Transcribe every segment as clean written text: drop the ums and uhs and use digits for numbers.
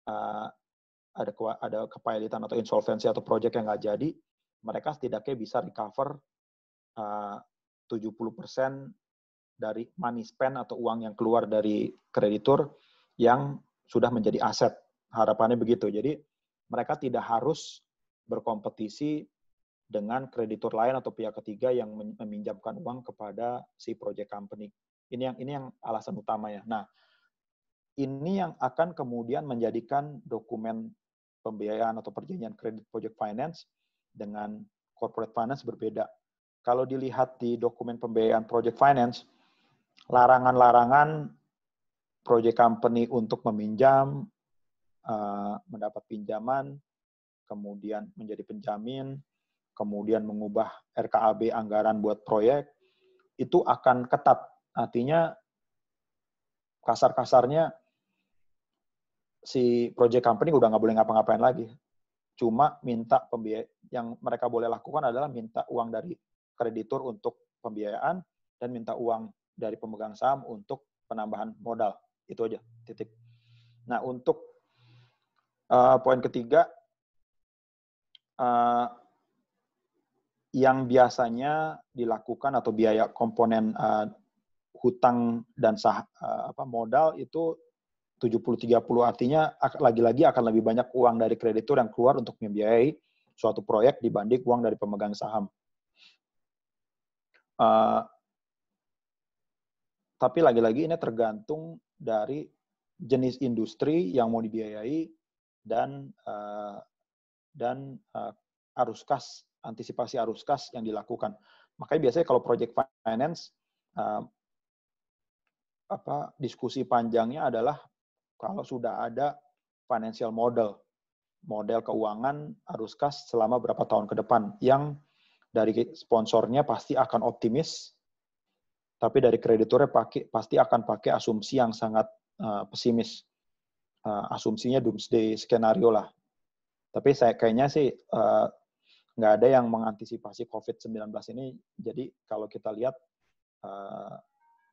uh, ada kepailitan atau insolvensi atau project yang nggak jadi, mereka setidaknya bisa recover 70% dari money spend atau uang yang keluar dari kreditur yang sudah menjadi aset. Harapannya begitu. Jadi mereka tidak harus berkompetisi dengan kreditur lain atau pihak ketiga yang meminjamkan uang kepada si project company. Ini yang alasan utamanya. Nah, ini yang akan kemudian menjadikan dokumen pembiayaan atau perjanjian kredit project finance dengan corporate finance berbeda. Kalau dilihat di dokumen pembiayaan project finance, larangan-larangan project company untuk meminjam, mendapat pinjaman, kemudian menjadi penjamin, kemudian mengubah RKAB anggaran buat proyek, itu akan ketat. Artinya, kasar-kasarnya, si project company udah nggak boleh ngapa-ngapain lagi. Cuma minta pembiayaan, yang mereka boleh lakukan adalah minta uang dari kreditur untuk pembiayaan dan minta uang dari pemegang saham untuk penambahan modal. Itu aja, titik. Nah, untuk poin ketiga, yang biasanya dilakukan atau biaya komponen hutang dan modal itu 70-30, artinya lagi-lagi akan lebih banyak uang dari kreditur yang keluar untuk membiayai suatu proyek dibanding uang dari pemegang saham. Tapi lagi-lagi ini tergantung dari jenis industri yang mau dibiayai dan arus kas, antisipasi arus kas yang dilakukan. Makanya biasanya kalau project finance, diskusi panjangnya adalah kalau sudah ada financial model keuangan arus kas selama berapa tahun ke depan, yang dari sponsornya pasti akan optimis, tapi dari krediturnya pasti akan pakai asumsi yang sangat pesimis. Asumsinya doomsday skenario lah. Tapi kayaknya sih nggak ada yang mengantisipasi COVID-19 ini. Jadi kalau kita lihat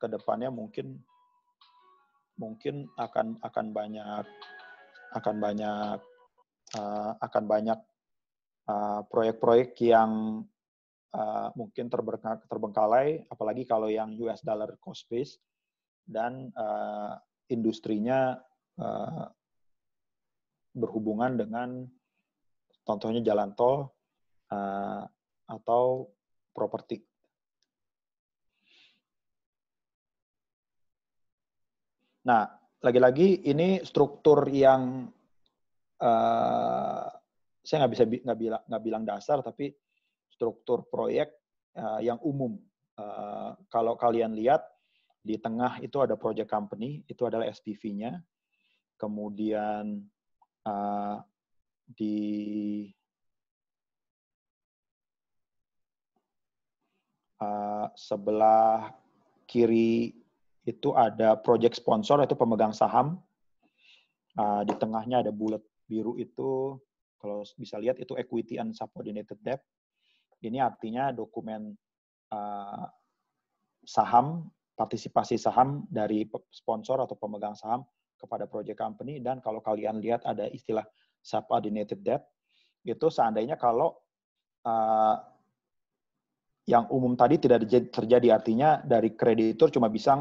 ke depannya mungkin akan banyak proyek-proyek yang mungkin terbengkalai, apalagi kalau yang US dollar cost base dan industrinya berhubungan dengan contohnya jalan tol atau properti. Nah, lagi-lagi ini struktur yang saya nggak bilang dasar, tapi struktur proyek yang umum. Kalau kalian lihat di tengah itu ada project company, itu adalah SPV-nya. Kemudian di sebelah kiri itu ada project sponsor, itu pemegang saham. Di tengahnya ada bulat biru itu, kalau bisa lihat itu equity and subordinated debt. Ini artinya dokumen saham, partisipasi saham dari sponsor atau pemegang saham kepada project company. Dan kalau kalian lihat ada istilah subordinated debt, itu seandainya kalau yang umum tadi tidak terjadi, artinya dari kreditur cuma bisa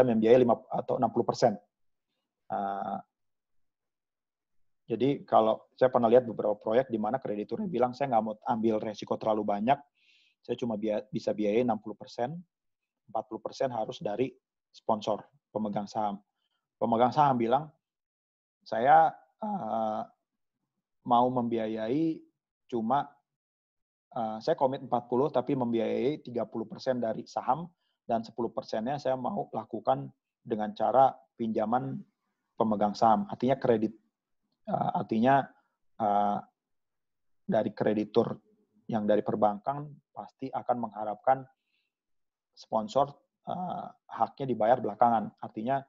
membiayai 5 atau 60%. Jadi kalau saya pernah lihat beberapa proyek di mana krediturnya bilang, saya nggak mau ambil resiko terlalu banyak, saya cuma bisa biayai 60%, 40% harus dari sponsor, pemegang saham. Pemegang saham bilang, saya mau membiayai cuma saya komit 40, tapi membiayai 30% dari saham, dan 10%-nya saya mau lakukan dengan cara pinjaman pemegang saham. Artinya kredit. Artinya dari kreditur yang dari perbankan pasti akan mengharapkan sponsor haknya dibayar belakangan. Artinya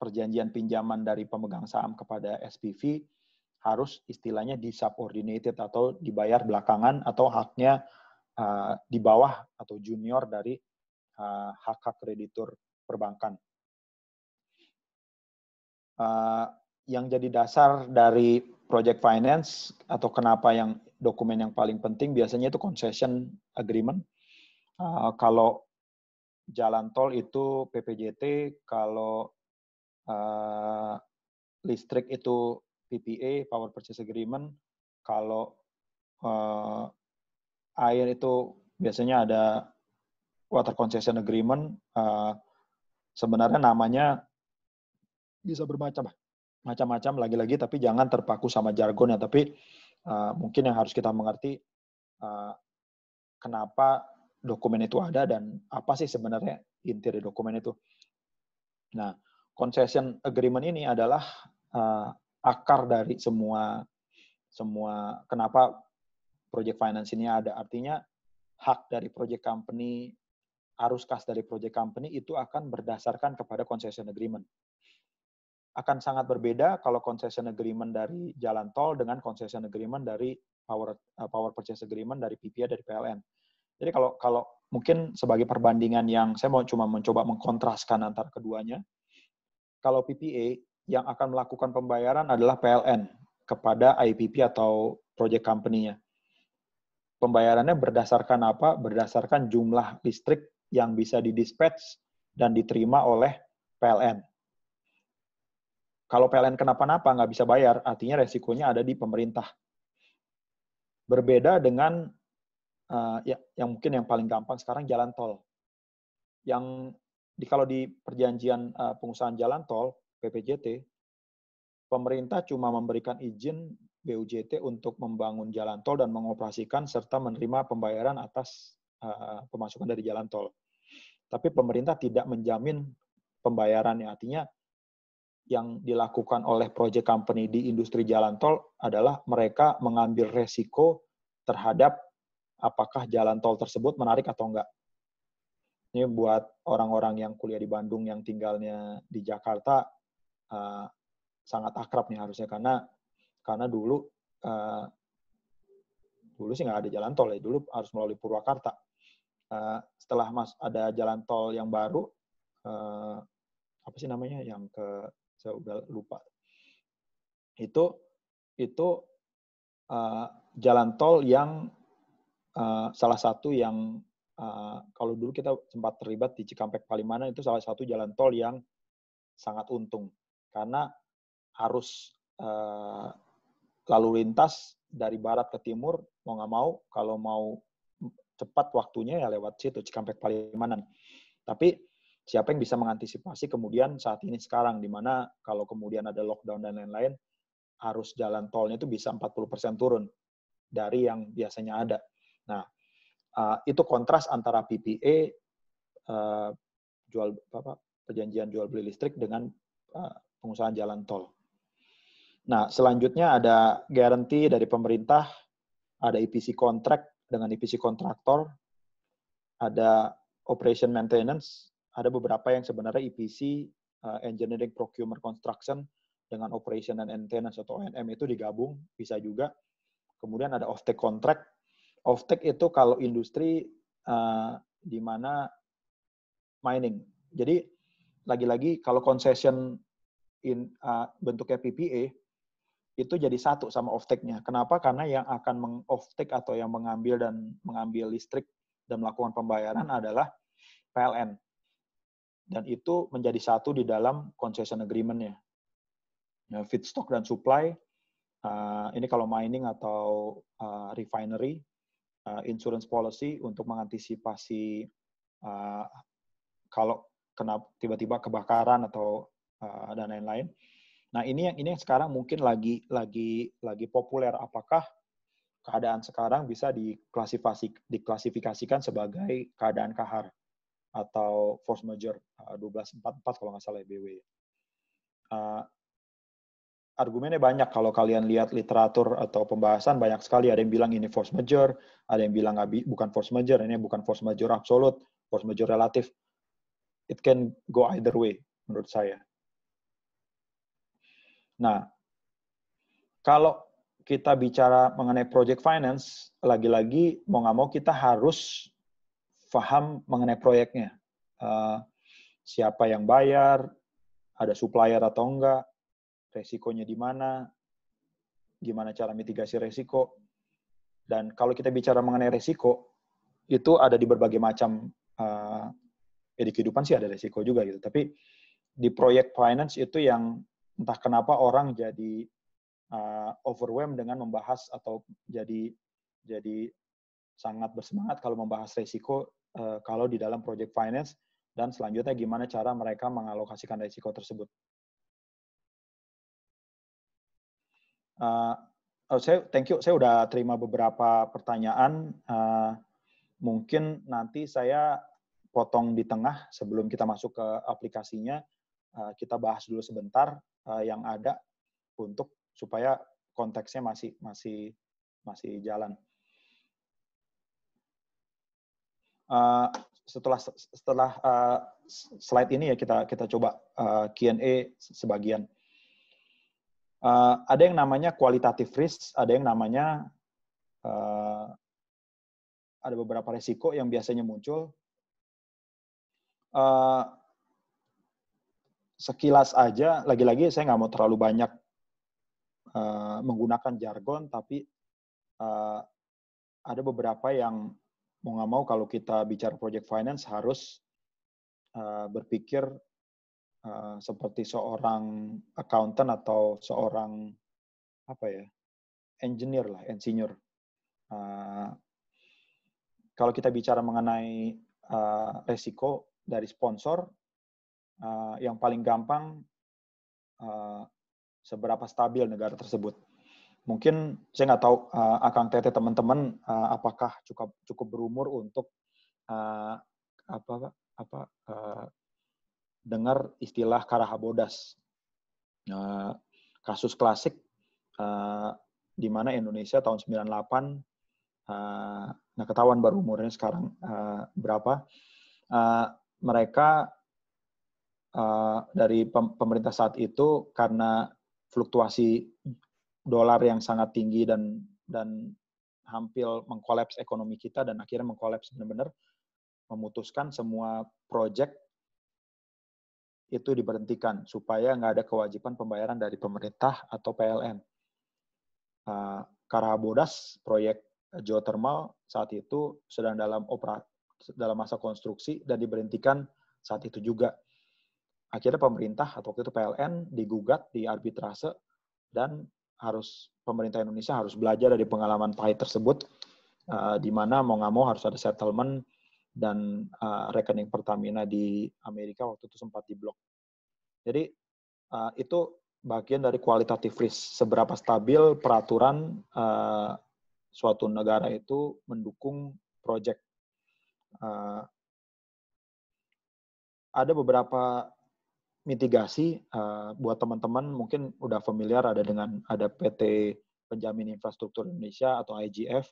perjanjian pinjaman dari pemegang saham kepada SPV harus istilahnya disubordinated atau dibayar belakangan, atau haknya di bawah atau junior dari hak-hak kreditur perbankan. yang jadi dasar dari project finance atau kenapa yang dokumen yang paling penting biasanya itu concession agreement. Kalau jalan tol itu PPJT, kalau listrik itu PPA, Power Purchase Agreement, kalau air itu biasanya ada Water Concession Agreement. Sebenarnya namanya bisa bermacam-macam lagi-lagi, tapi jangan terpaku sama jargonnya. Tapi mungkin yang harus kita mengerti kenapa dokumen itu ada dan apa sih sebenarnya inti dari dokumen itu. Nah, concession agreement ini adalah akar dari semua kenapa project finance ini ada. Artinya hak dari project company, arus kas dari project company itu akan berdasarkan kepada concession agreement. Akan sangat berbeda kalau concession agreement dari jalan tol dengan concession agreement dari power purchase agreement dari PPA dari PLN. Jadi kalau mungkin sebagai perbandingan yang saya mau cuma mencoba mengkontraskan antara keduanya. Kalau PPA yang akan melakukan pembayaran adalah PLN kepada IPP atau project company-nya. Pembayarannya berdasarkan apa? Berdasarkan jumlah listrik yang bisa didispatch dan diterima oleh PLN. Kalau PLN kenapa-napa nggak bisa bayar, artinya resikonya ada di pemerintah. Berbeda dengan yang mungkin yang paling gampang sekarang jalan tol. Kalau di perjanjian pengusahaan jalan tol, PPJT, pemerintah cuma memberikan izin BUJT untuk membangun jalan tol dan mengoperasikan serta menerima pembayaran atas pemasukan dari jalan tol. Tapi pemerintah tidak menjamin pembayarannya. Artinya yang dilakukan oleh project company di industri jalan tol adalah mereka mengambil resiko terhadap apakah jalan tol tersebut menarik atau enggak. Ini buat orang-orang yang kuliah di Bandung yang tinggalnya di Jakarta sangat akrab nih harusnya karena dulu sih nggak ada jalan tol ya, dulu harus melalui Purwakarta. Setelah ada jalan tol yang baru, apa sih namanya yang saya udah lupa. Itu jalan tol yang salah satu yang kalau dulu kita sempat terlibat di Cikampek Palimanan, itu salah satu jalan tol yang sangat untung karena arus lalu lintas dari barat ke timur mau nggak mau, kalau mau cepat waktunya ya lewat situ Cikampek Palimanan. Tapi siapa yang bisa mengantisipasi kemudian saat ini sekarang, di mana kalau kemudian ada lockdown dan lain-lain, arus jalan tolnya itu bisa 40% turun dari yang biasanya ada. Nah, itu kontras antara PPA, perjanjian jual beli listrik dengan pengusahaan jalan tol. Nah, selanjutnya ada guarantee dari pemerintah, ada EPC contract dengan EPC kontraktor, ada operation maintenance, ada beberapa yang sebenarnya EPC, engineering procurement construction, dengan operation and maintenance atau O&M itu digabung, bisa juga. Kemudian ada off-take contract. Off-take itu kalau industri di mana mining. Jadi lagi-lagi kalau concession bentuknya PPA itu jadi satu sama off-take-nya. Kenapa? Karena yang akan meng-off-take atau yang mengambil listrik dan melakukan pembayaran adalah PLN. Dan itu menjadi satu di dalam concession agreement-nya. Nah, feedstock dan supply, ini kalau mining atau refinery, insurance policy untuk mengantisipasi kalau kena tiba-tiba kebakaran atau dan lain-lain. Nah, ini yang sekarang mungkin lagi populer. Apakah keadaan sekarang bisa diklasifikasikan sebagai keadaan kahar atau force majeure 1244 kalau nggak salah BW. Argumennya banyak, kalau kalian lihat literatur atau pembahasan banyak sekali. Ada yang bilang ini force majeure, ada yang bilang bukan force majeure, ini bukan force majeure absolute, force majeure relatif. It can go either way menurut saya. Nah, kalau kita bicara mengenai project finance, lagi-lagi mau nggak mau kita harus paham mengenai proyeknya. Siapa yang bayar, ada supplier atau enggak, resikonya di mana, gimana cara mitigasi resiko. Dan kalau kita bicara mengenai resiko, itu ada di berbagai macam, di kehidupan sih ada resiko juga gitu. Tapi di proyek finance itu yang entah kenapa orang jadi overwhelmed dengan membahas atau jadi sangat bersemangat kalau membahas resiko kalau di dalam project finance, dan selanjutnya gimana cara mereka mengalokasikan resiko tersebut. Thank you. Saya udah terima beberapa pertanyaan. Mungkin nanti saya potong di tengah sebelum kita masuk ke aplikasinya. Kita bahas dulu sebentar yang ada untuk supaya konteksnya masih jalan. Setelah slide ini ya kita coba Q&A sebagian. Ada yang namanya qualitative risk, ada yang namanya ada beberapa resiko yang biasanya muncul. Sekilas aja, lagi-lagi saya nggak mau terlalu banyak menggunakan jargon, tapi ada beberapa yang mau nggak mau kalau kita bicara project finance harus berpikir seperti seorang accountant atau seorang engineer lah, insinyur. Kalau kita bicara mengenai resiko dari sponsor, yang paling gampang seberapa stabil negara tersebut. Mungkin saya nggak tahu Akang Tete teman-teman apakah cukup berumur untuk dengar istilah Karahabodas. Kasus klasik di mana Indonesia tahun 98, nah ketahuan baru umurnya sekarang berapa, mereka dari pemerintah saat itu karena fluktuasi dolar yang sangat tinggi dan hampir mengkolaps ekonomi kita, dan akhirnya mengkolaps benar-benar, memutuskan semua proyek itu diberhentikan supaya nggak ada kewajiban pembayaran dari pemerintah atau PLN. Karahabodas, proyek geothermal saat itu sedang dalam masa konstruksi dan diberhentikan saat itu juga. Akhirnya pemerintah atau waktu itu PLN digugat di arbitrase, dan pemerintah Indonesia harus belajar dari pengalaman pahit tersebut, di mana mau nggak mau harus ada settlement, dan rekening Pertamina di Amerika waktu itu sempat diblok. Jadi itu bagian dari qualitative risk, seberapa stabil peraturan suatu negara itu mendukung proyek. Ada beberapa mitigasi buat teman-teman mungkin udah familiar, ada PT Penjamin Infrastruktur Indonesia atau IGF,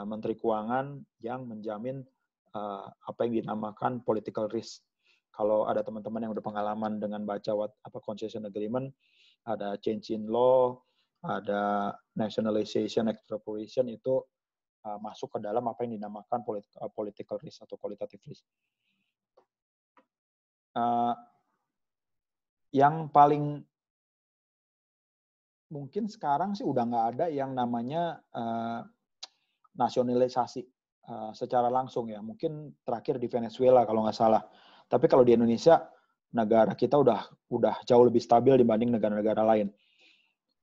Menteri Keuangan yang menjamin apa yang dinamakan political risk. Kalau ada teman-teman yang udah pengalaman dengan baca concession agreement, ada change in law, ada nationalization, expropriation, itu masuk ke dalam apa yang dinamakan political risk atau qualitative risk. Yang paling mungkin sekarang sih udah nggak ada yang namanya nasionalisasi secara langsung ya. Mungkin terakhir di Venezuela kalau nggak salah. Tapi kalau di Indonesia, negara kita udah jauh lebih stabil dibanding negara-negara lain.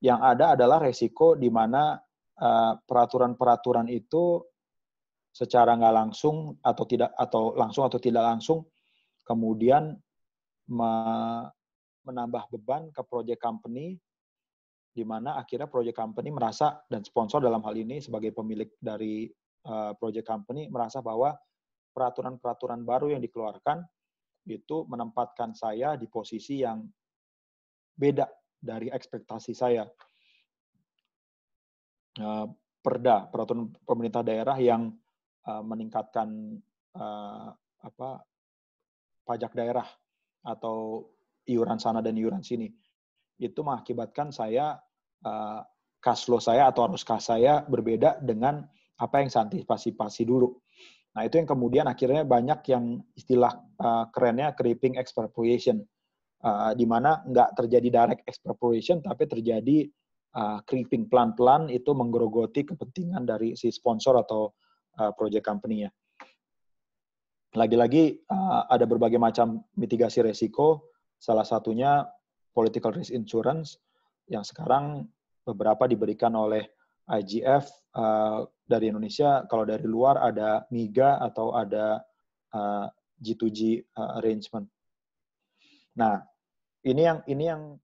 Yang ada adalah resiko di mana peraturan-peraturan itu secara nggak langsung atau tidak langsung kemudian menambah beban ke project company, di mana akhirnya project company merasa, dan sponsor dalam hal ini sebagai pemilik dari project company merasa bahwa peraturan-peraturan baru yang dikeluarkan itu menempatkan saya di posisi yang beda dari ekspektasi saya. Peraturan pemerintah daerah yang meningkatkan pajak daerah atau iuran sana dan iuran sini, itu mengakibatkan saya cash flow saya atau arus kas saya berbeda dengan apa yang saya antisipasi dulu. Nah, itu yang kemudian akhirnya banyak yang istilah kerennya creeping expropriation. di mana nggak terjadi direct expropriation, tapi terjadi creeping pelan-pelan itu menggerogoti kepentingan dari si sponsor atau project company-nya. Lagi-lagi ada berbagai macam mitigasi resiko, salah satunya political risk insurance yang sekarang beberapa diberikan oleh IGF dari Indonesia. Kalau dari luar ada MIGA atau ada G2G arrangement. Nah, ini yang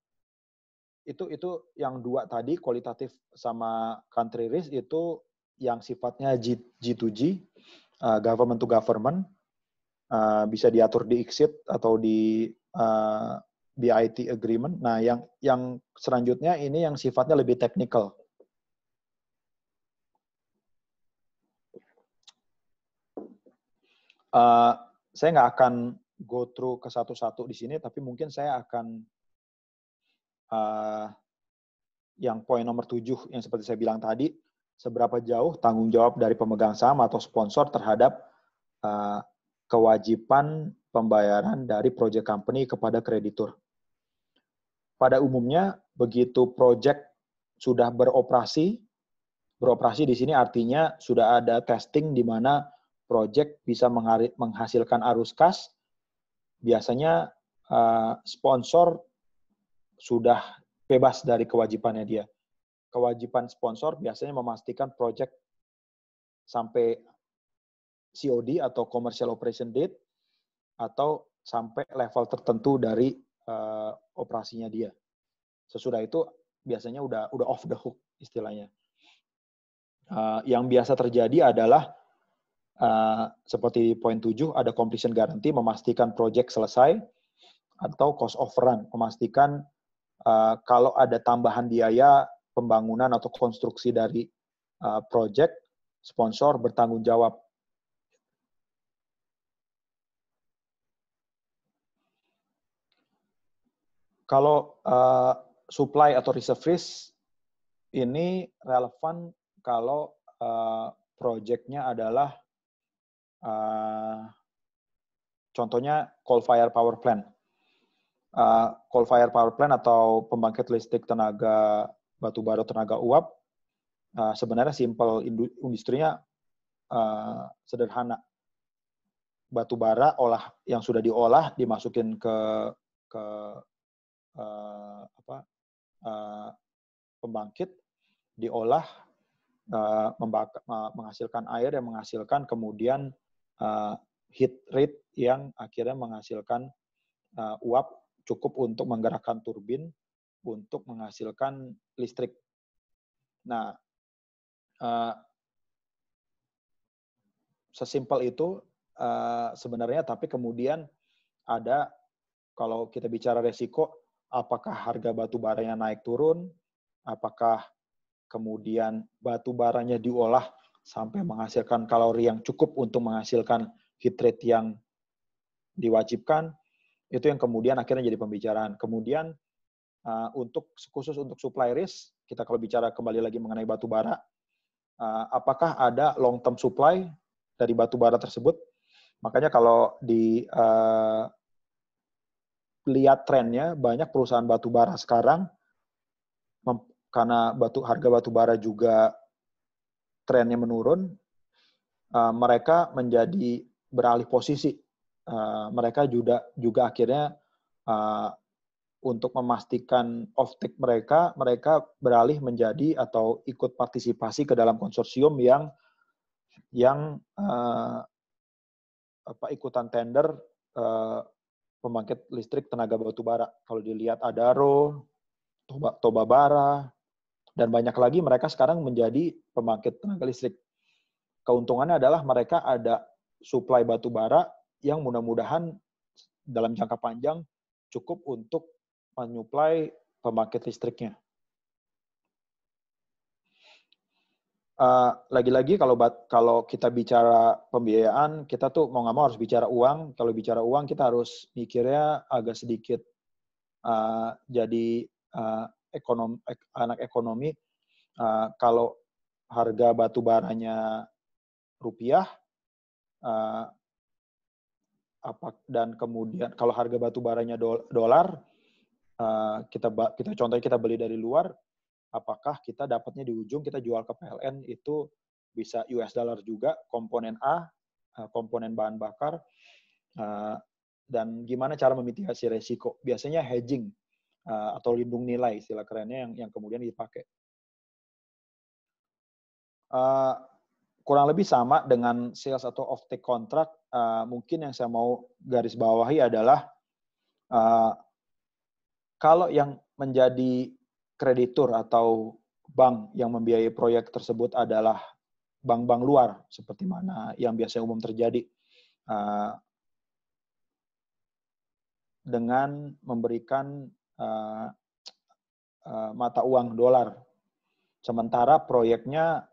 itu yang dua tadi, kualitatif sama country risk, itu yang sifatnya G2G, government to government, bisa diatur di ICSID atau di BIT agreement. Nah, yang selanjutnya ini yang sifatnya lebih technical. Saya nggak akan go through ke satu-satu di sini, tapi mungkin saya akan yang poin nomor 7 yang seperti saya bilang tadi, seberapa jauh tanggung jawab dari pemegang saham atau sponsor terhadap kewajiban pembayaran dari project company kepada kreditur. Pada umumnya, begitu project sudah beroperasi di sini artinya sudah ada testing di mana project bisa menghasilkan arus kas, biasanya sponsor sudah bebas dari kewajibannya dia. Kewajiban sponsor biasanya memastikan project sampai COD atau commercial operation date atau sampai level tertentu dari operasinya dia. Sesudah itu biasanya udah off the hook istilahnya. Yang biasa terjadi adalah seperti poin 7, ada completion guarantee, memastikan project selesai, atau cost overrun, memastikan kalau ada tambahan biaya pembangunan atau konstruksi dari project, sponsor bertanggung jawab. Kalau supply atau reserve risk ini relevan kalau project-nya adalah contohnya coal-fired power plant. Coal-fired power plant atau pembangkit listrik tenaga batubara, tenaga uap, sebenarnya simple, industrinya sederhana. Batubara yang sudah diolah dimasukin ke pembangkit, diolah, menghasilkan air yang menghasilkan kemudian heat rate yang akhirnya menghasilkan uap cukup untuk menggerakkan turbin untuk menghasilkan listrik. Nah, sesimpel itu sebenarnya, tapi kemudian ada, kalau kita bicara resiko, apakah harga batu baranya naik turun, apakah kemudian batu baranya diolah sampai menghasilkan kalori yang cukup untuk menghasilkan heat rate yang diwajibkan, itu yang kemudian akhirnya jadi pembicaraan. Kemudian khusus untuk supply risk, kita kalau bicara kembali lagi mengenai batu bara, apakah ada long term supply dari batu bara tersebut? Makanya kalau lihat trennya, banyak perusahaan batu bara sekarang, karena harga batu bara juga trennya menurun, mereka menjadi beralih posisi. Mereka juga akhirnya untuk memastikan off-take mereka beralih menjadi atau ikut partisipasi ke dalam konsorsium yang ikutan tender pembangkit listrik tenaga batubara. Kalau dilihat Adaro, Toba Bara, dan banyak lagi, mereka sekarang menjadi pembangkit tenaga listrik. Keuntungannya adalah mereka ada suplai batubara yang mudah-mudahan dalam jangka panjang cukup untuk menyuplai pembangkit listriknya. Lagi-lagi kalau kita bicara pembiayaan, kita tuh mau nggak mau harus bicara uang. Kalau bicara uang, kita harus mikirnya agak sedikit jadi anak ekonomi. Kalau harga batu baranya rupiah, dan kemudian kalau harga batu baranya dolar, kita contohnya kita beli dari luar, apakah kita dapatnya di ujung kita jual ke PLN itu bisa US dollar juga, komponen A, komponen bahan bakar, dan gimana cara memitigasi resiko. Biasanya hedging atau lindung nilai istilah kerennya yang kemudian dipakai. Kurang lebih sama dengan sales atau off-take contract. Mungkin yang saya mau garis bawahi adalah kalau yang menjadi kreditur atau bank yang membiayai proyek tersebut adalah bank-bank luar, seperti mana yang biasanya umum terjadi, dengan memberikan mata uang dolar. Sementara proyeknya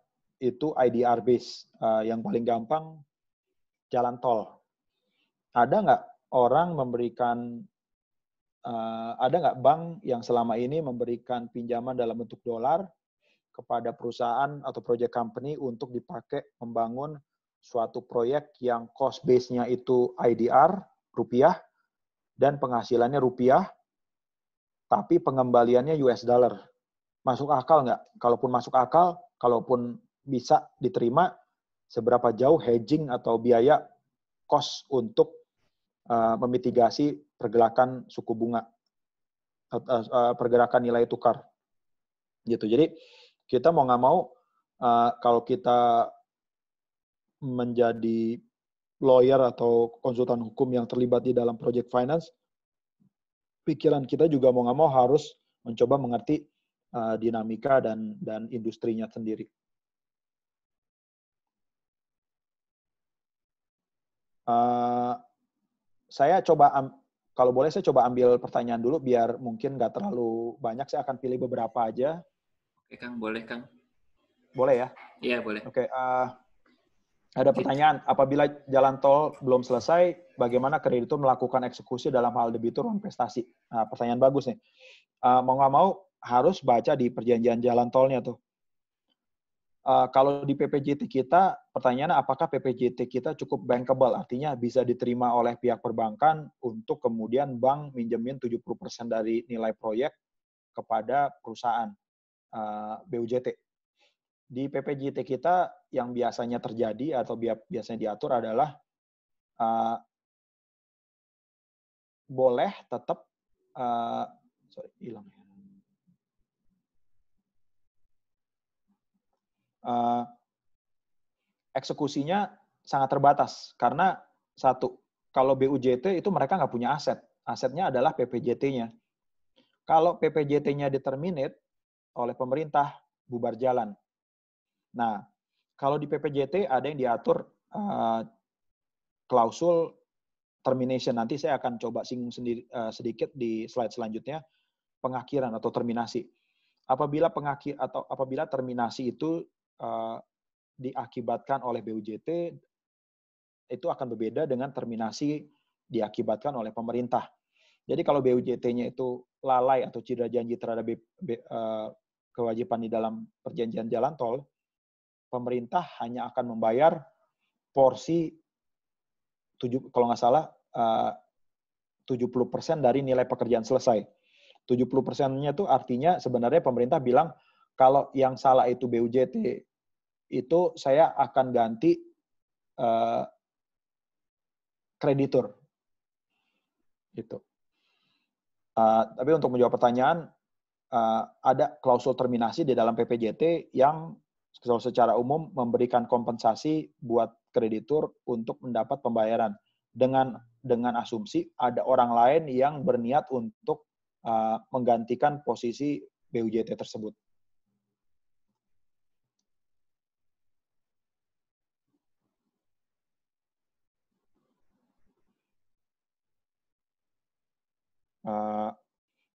itu IDR base. Yang paling gampang, jalan tol. Ada nggak orang memberikan, ada nggak bank yang selama ini memberikan pinjaman dalam bentuk dolar kepada perusahaan atau project company untuk dipakai membangun suatu proyek yang cost base-nya itu IDR, rupiah, dan penghasilannya rupiah, tapi pengembaliannya US dollar. Masuk akal nggak? Kalaupun masuk akal, kalaupun bisa diterima, seberapa jauh hedging atau biaya cost untuk memitigasi pergerakan suku bunga, pergerakan nilai tukar. Gitu. Jadi kita mau nggak mau, kalau kita menjadi lawyer atau konsultan hukum yang terlibat di dalam project finance, pikiran kita juga mau nggak mau harus mencoba mengerti dinamika dan industrinya sendiri. Saya coba, kalau boleh saya coba ambil pertanyaan dulu biar mungkin nggak terlalu banyak. Saya akan pilih beberapa aja. Oke Kang, boleh Kang. Boleh ya? Iya boleh. Oke, ada pertanyaan. Apabila jalan tol belum selesai, bagaimana kreditur melakukan eksekusi dalam hal debitur dan prestasi? Nah, pertanyaan bagus nih. Mau nggak mau harus baca di perjanjian jalan tolnya tuh. Kalau di PPJT kita, pertanyaannya apakah PPJT kita cukup bankable, artinya bisa diterima oleh pihak perbankan untuk kemudian bank minjemin 70% dari nilai proyek kepada perusahaan BUJT. Di PPJT kita yang biasanya terjadi atau biasanya diatur adalah boleh tetap eksekusinya sangat terbatas karena satu, kalau BUJT itu mereka nggak punya aset, asetnya adalah PPJT-nya. Kalau PPJT-nya determinate oleh pemerintah, bubar jalan. Nah, kalau di PPJT ada yang diatur klausul termination. Nanti saya akan coba singgung sedikit di slide selanjutnya, pengakhiran atau terminasi. Apabila terminasi itu diakibatkan oleh BUJT, itu akan berbeda dengan terminasi diakibatkan oleh pemerintah. Jadi kalau BUJT-nya itu lalai atau cedera janji terhadap kewajiban di dalam perjanjian jalan tol, pemerintah hanya akan membayar porsi kalau nggak salah 70% dari nilai pekerjaan selesai. 70%-nya itu artinya sebenarnya pemerintah bilang kalau yang salah itu BUJT, itu saya akan ganti kreditur. Gitu. Tapi untuk menjawab pertanyaan, ada klausul terminasi di dalam PPJT yang secara umum memberikan kompensasi buat kreditur untuk mendapat pembayaran dengan asumsi ada orang lain yang berniat untuk menggantikan posisi BUJT tersebut.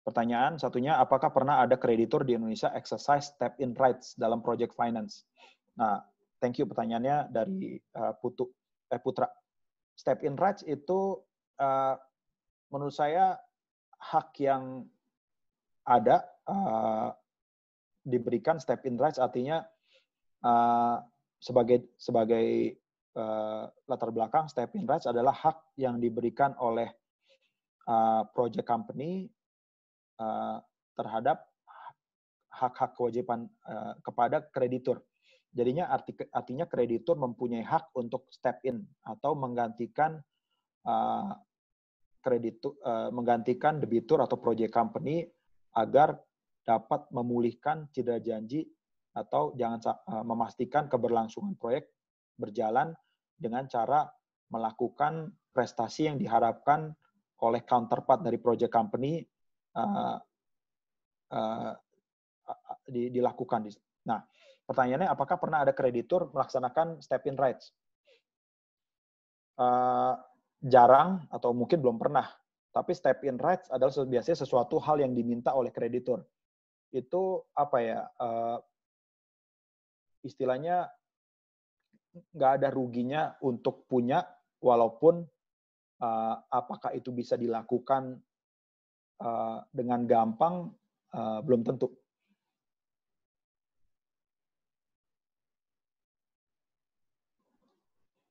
Pertanyaan satunya, apakah pernah ada kreditur di Indonesia exercise step-in rights dalam project finance? Nah, thank you pertanyaannya dari Putra. Step-in rights itu menurut saya hak yang ada diberikan step-in rights, artinya sebagai latar belakang step-in rights adalah hak yang diberikan oleh project company terhadap hak-hak kewajiban kepada kreditur. Jadinya artinya kreditur mempunyai hak untuk step in atau menggantikan menggantikan debitur atau project company agar dapat memulihkan cedera janji atau memastikan keberlangsungan proyek berjalan dengan cara melakukan prestasi yang diharapkan oleh counterpart dari project company dilakukan. Nah, pertanyaannya apakah pernah ada kreditur melaksanakan step-in rights? Jarang atau mungkin belum pernah. Tapi step-in rights adalah biasanya sesuatu hal yang diminta oleh kreditur. Itu apa ya? Istilahnya nggak ada ruginya untuk punya, walaupun apakah itu bisa dilakukan dengan gampang, belum tentu.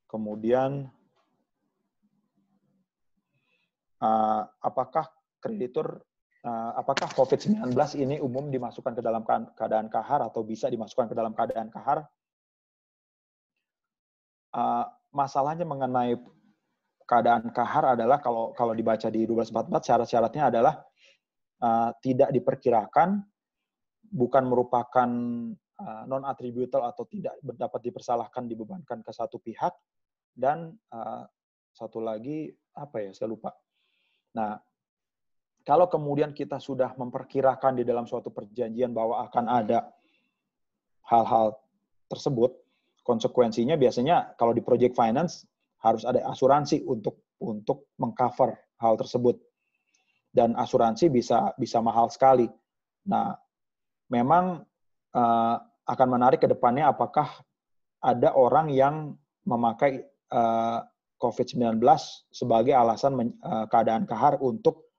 Kemudian, apakah COVID-19 ini umum dimasukkan ke dalam keadaan kahar atau bisa dimasukkan ke dalam keadaan kahar? Masalahnya mengenai keadaan kahar adalah kalau dibaca di 1244 syarat-syaratnya adalah tidak diperkirakan, bukan merupakan non-attributable atau tidak dapat dipersalahkan dibebankan ke satu pihak, dan satu lagi apa ya, saya lupa. Nah, kalau kemudian kita sudah memperkirakan di dalam suatu perjanjian bahwa akan ada hal-hal tersebut, konsekuensinya biasanya kalau di project finance harus ada asuransi untuk mengcover hal tersebut, dan asuransi bisa mahal sekali. Nah, memang akan menarik ke depannya apakah ada orang yang memakai COVID-19 sebagai alasan keadaan kahar untuk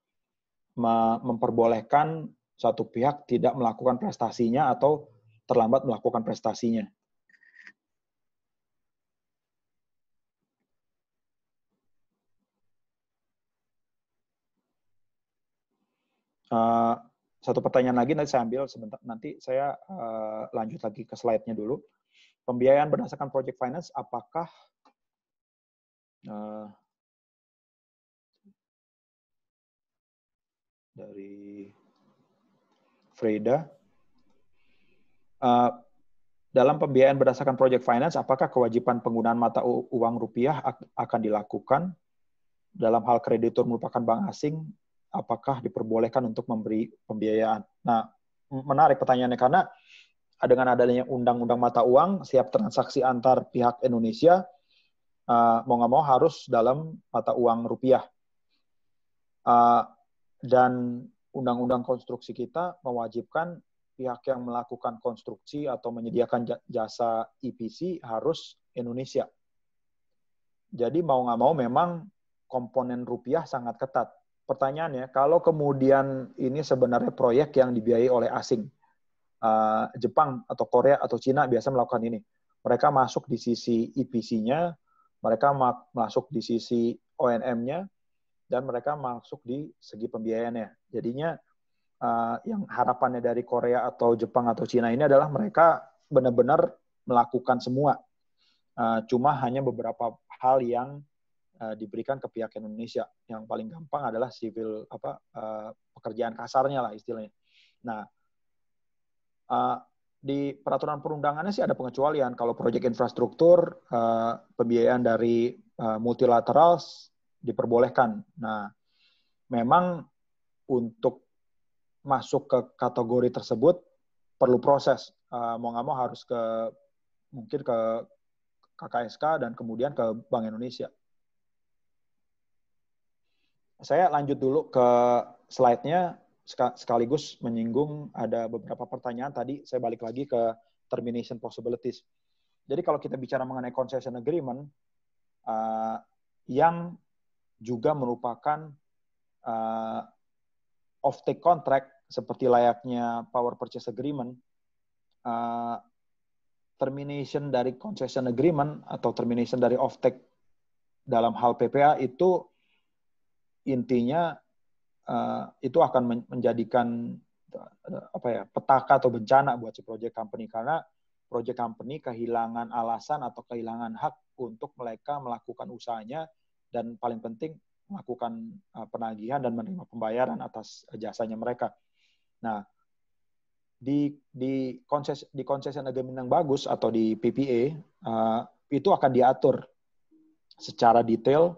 memperbolehkan satu pihak tidak melakukan prestasinya atau terlambat melakukan prestasinya. Satu pertanyaan lagi nanti saya ambil sebentar. Nanti saya lanjut lagi ke slide-nya dulu. Pembiayaan berdasarkan project finance, apakah dari Freda, dalam pembiayaan berdasarkan project finance, apakah kewajiban penggunaan mata uang rupiah akan dilakukan? Dalam hal kreditur merupakan bank asing, apakah diperbolehkan untuk memberi pembiayaan? Nah, menarik pertanyaannya karena dengan adanya undang-undang mata uang, setiap transaksi antar pihak Indonesia mau nggak mau harus dalam mata uang rupiah. Dan undang-undang konstruksi kita mewajibkan pihak yang melakukan konstruksi atau menyediakan jasa EPC harus Indonesia. Jadi mau nggak mau memang komponen rupiah sangat ketat. Pertanyaannya, kalau kemudian ini sebenarnya proyek yang dibiayai oleh asing, Jepang atau Korea atau Cina biasa melakukan ini. Mereka masuk di sisi EPC-nya, mereka masuk di sisi O&M-nya, dan mereka masuk di segi pembiayaannya. Jadinya yang harapannya dari Korea atau Jepang atau Cina ini adalah mereka benar-benar melakukan semua. Cuma hanya beberapa hal yang diberikan ke pihak Indonesia. Yang paling gampang adalah civil pekerjaan kasarnya lah istilahnya. Nah, di peraturan perundangannya sih ada pengecualian. Kalau proyek infrastruktur, pembiayaan dari multilateral diperbolehkan. Nah, memang untuk masuk ke kategori tersebut perlu proses. Mau nggak mau harus mungkin ke KKSK dan kemudian ke Bank Indonesia. Saya lanjut dulu ke slide-nya, sekaligus menyinggung ada beberapa pertanyaan tadi, saya balik lagi ke termination possibilities. Jadi kalau kita bicara mengenai concession agreement, yang juga merupakan off-take contract, seperti layaknya power purchase agreement, termination dari concession agreement atau termination dari offtake dalam hal PPA itu intinya itu akan menjadikan petaka atau bencana buat si project company, karena project company kehilangan alasan atau kehilangan hak untuk mereka melakukan usahanya dan paling penting melakukan penagihan dan menerima pembayaran atas jasanya mereka. Nah, di concession agreement yang bagus atau di PPA itu akan diatur secara detail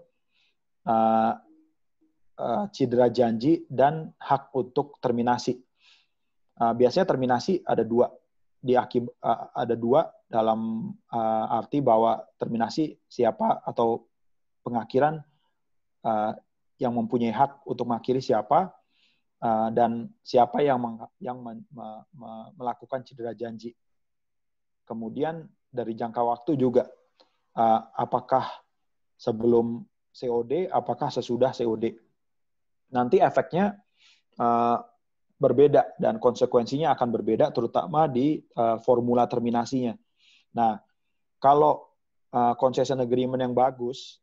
cedera janji dan hak untuk terminasi. Biasanya terminasi ada dua, ada dua dalam arti bahwa terminasi siapa atau pengakhiran yang mempunyai hak untuk mengakhiri siapa, dan siapa yang melakukan cedera janji. Kemudian dari jangka waktu juga, apakah sebelum COD, apakah sesudah COD. Nanti efeknya berbeda dan konsekuensinya akan berbeda, terutama di formula terminasinya. Nah, kalau concession agreement yang bagus,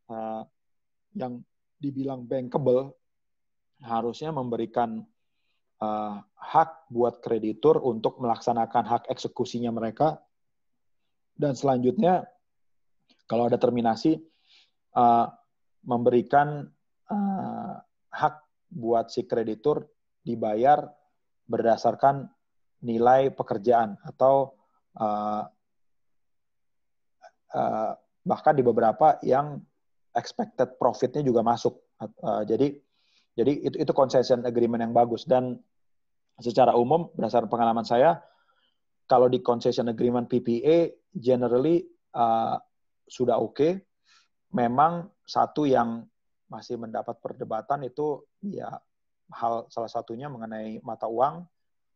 yang dibilang bankable, harusnya memberikan hak buat kreditur untuk melaksanakan hak eksekusinya mereka. Dan selanjutnya, kalau ada terminasi, memberikan hak buat si kreditur dibayar berdasarkan nilai pekerjaan, atau bahkan di beberapa yang expected profit-nya juga masuk. Jadi itu concession agreement yang bagus. Dan secara umum berdasarkan pengalaman saya, kalau di concession agreement PPA generally sudah oke. Memang satu yang masih mendapat perdebatan itu ya salah satunya mengenai mata uang,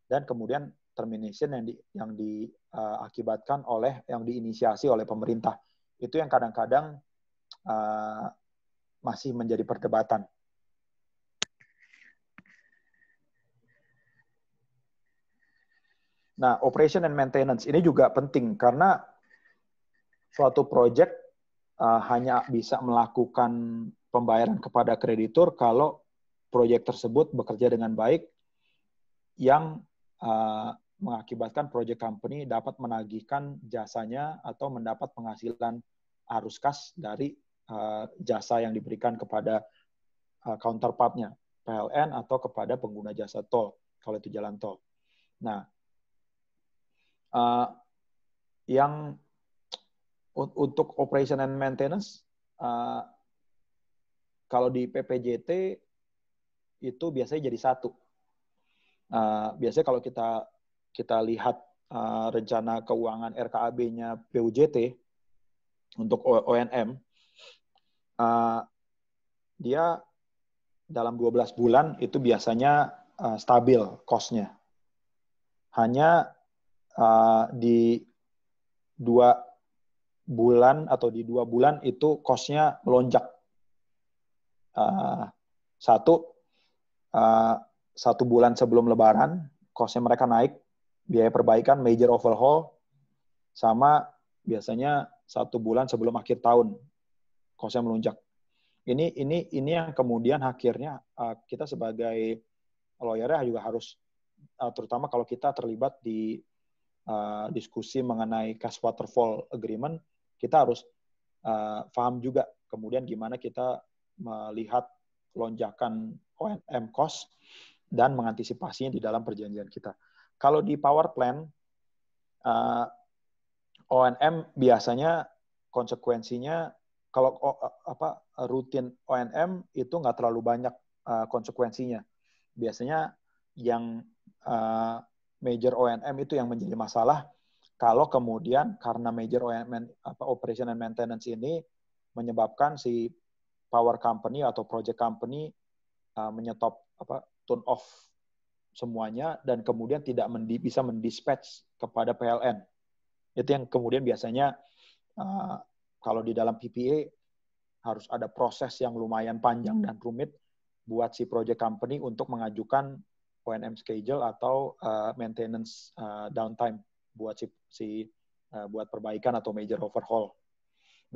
dan kemudian termination yang diakibatkan yang diinisiasi oleh pemerintah. Itu yang kadang-kadang masih menjadi perdebatan. Nah, operation and maintenance ini juga penting, karena suatu project hanya bisa melakukan pembayaran kepada kreditur kalau proyek tersebut bekerja dengan baik, yang mengakibatkan project company dapat menagihkan jasanya atau mendapat penghasilan arus kas dari jasa yang diberikan kepada counterpartnya, PLN atau kepada pengguna jasa tol, kalau itu jalan tol. Nah, yang untuk operation and maintenance, kalau di PPJT itu biasanya jadi satu. Biasanya kalau kita lihat rencana keuangan RKAB-nya PUJT untuk O&M, dia dalam 12 bulan itu biasanya stabil cost-nya. Hanya di 2 bulan atau di 2 bulan itu cost-nya melonjak. Satu bulan sebelum Lebaran, cost-nya mereka naik, biaya perbaikan, major overhaul, sama biasanya 1 bulan sebelum akhir tahun, cost-nya melonjak. Ini yang kemudian akhirnya kita sebagai lawyer juga harus, terutama kalau kita terlibat di diskusi mengenai cash waterfall agreement, kita harus paham juga kemudian gimana kita melihat lonjakan O&M cost dan mengantisipasinya di dalam perjanjian kita. Kalau di power plant, O&M biasanya konsekuensinya, kalau rutin O&M itu nggak terlalu banyak konsekuensinya. Biasanya yang major O&M itu yang menjadi masalah kalau kemudian karena major O&M, operation and maintenance ini menyebabkan si power company atau project company menyetop turn off semuanya, dan kemudian tidak bisa mendispatch kepada PLN. Itu yang kemudian biasanya kalau di dalam PPA harus ada proses yang lumayan panjang dan rumit buat si project company untuk mengajukan O&M schedule atau maintenance downtime buat si buat perbaikan atau major overhaul.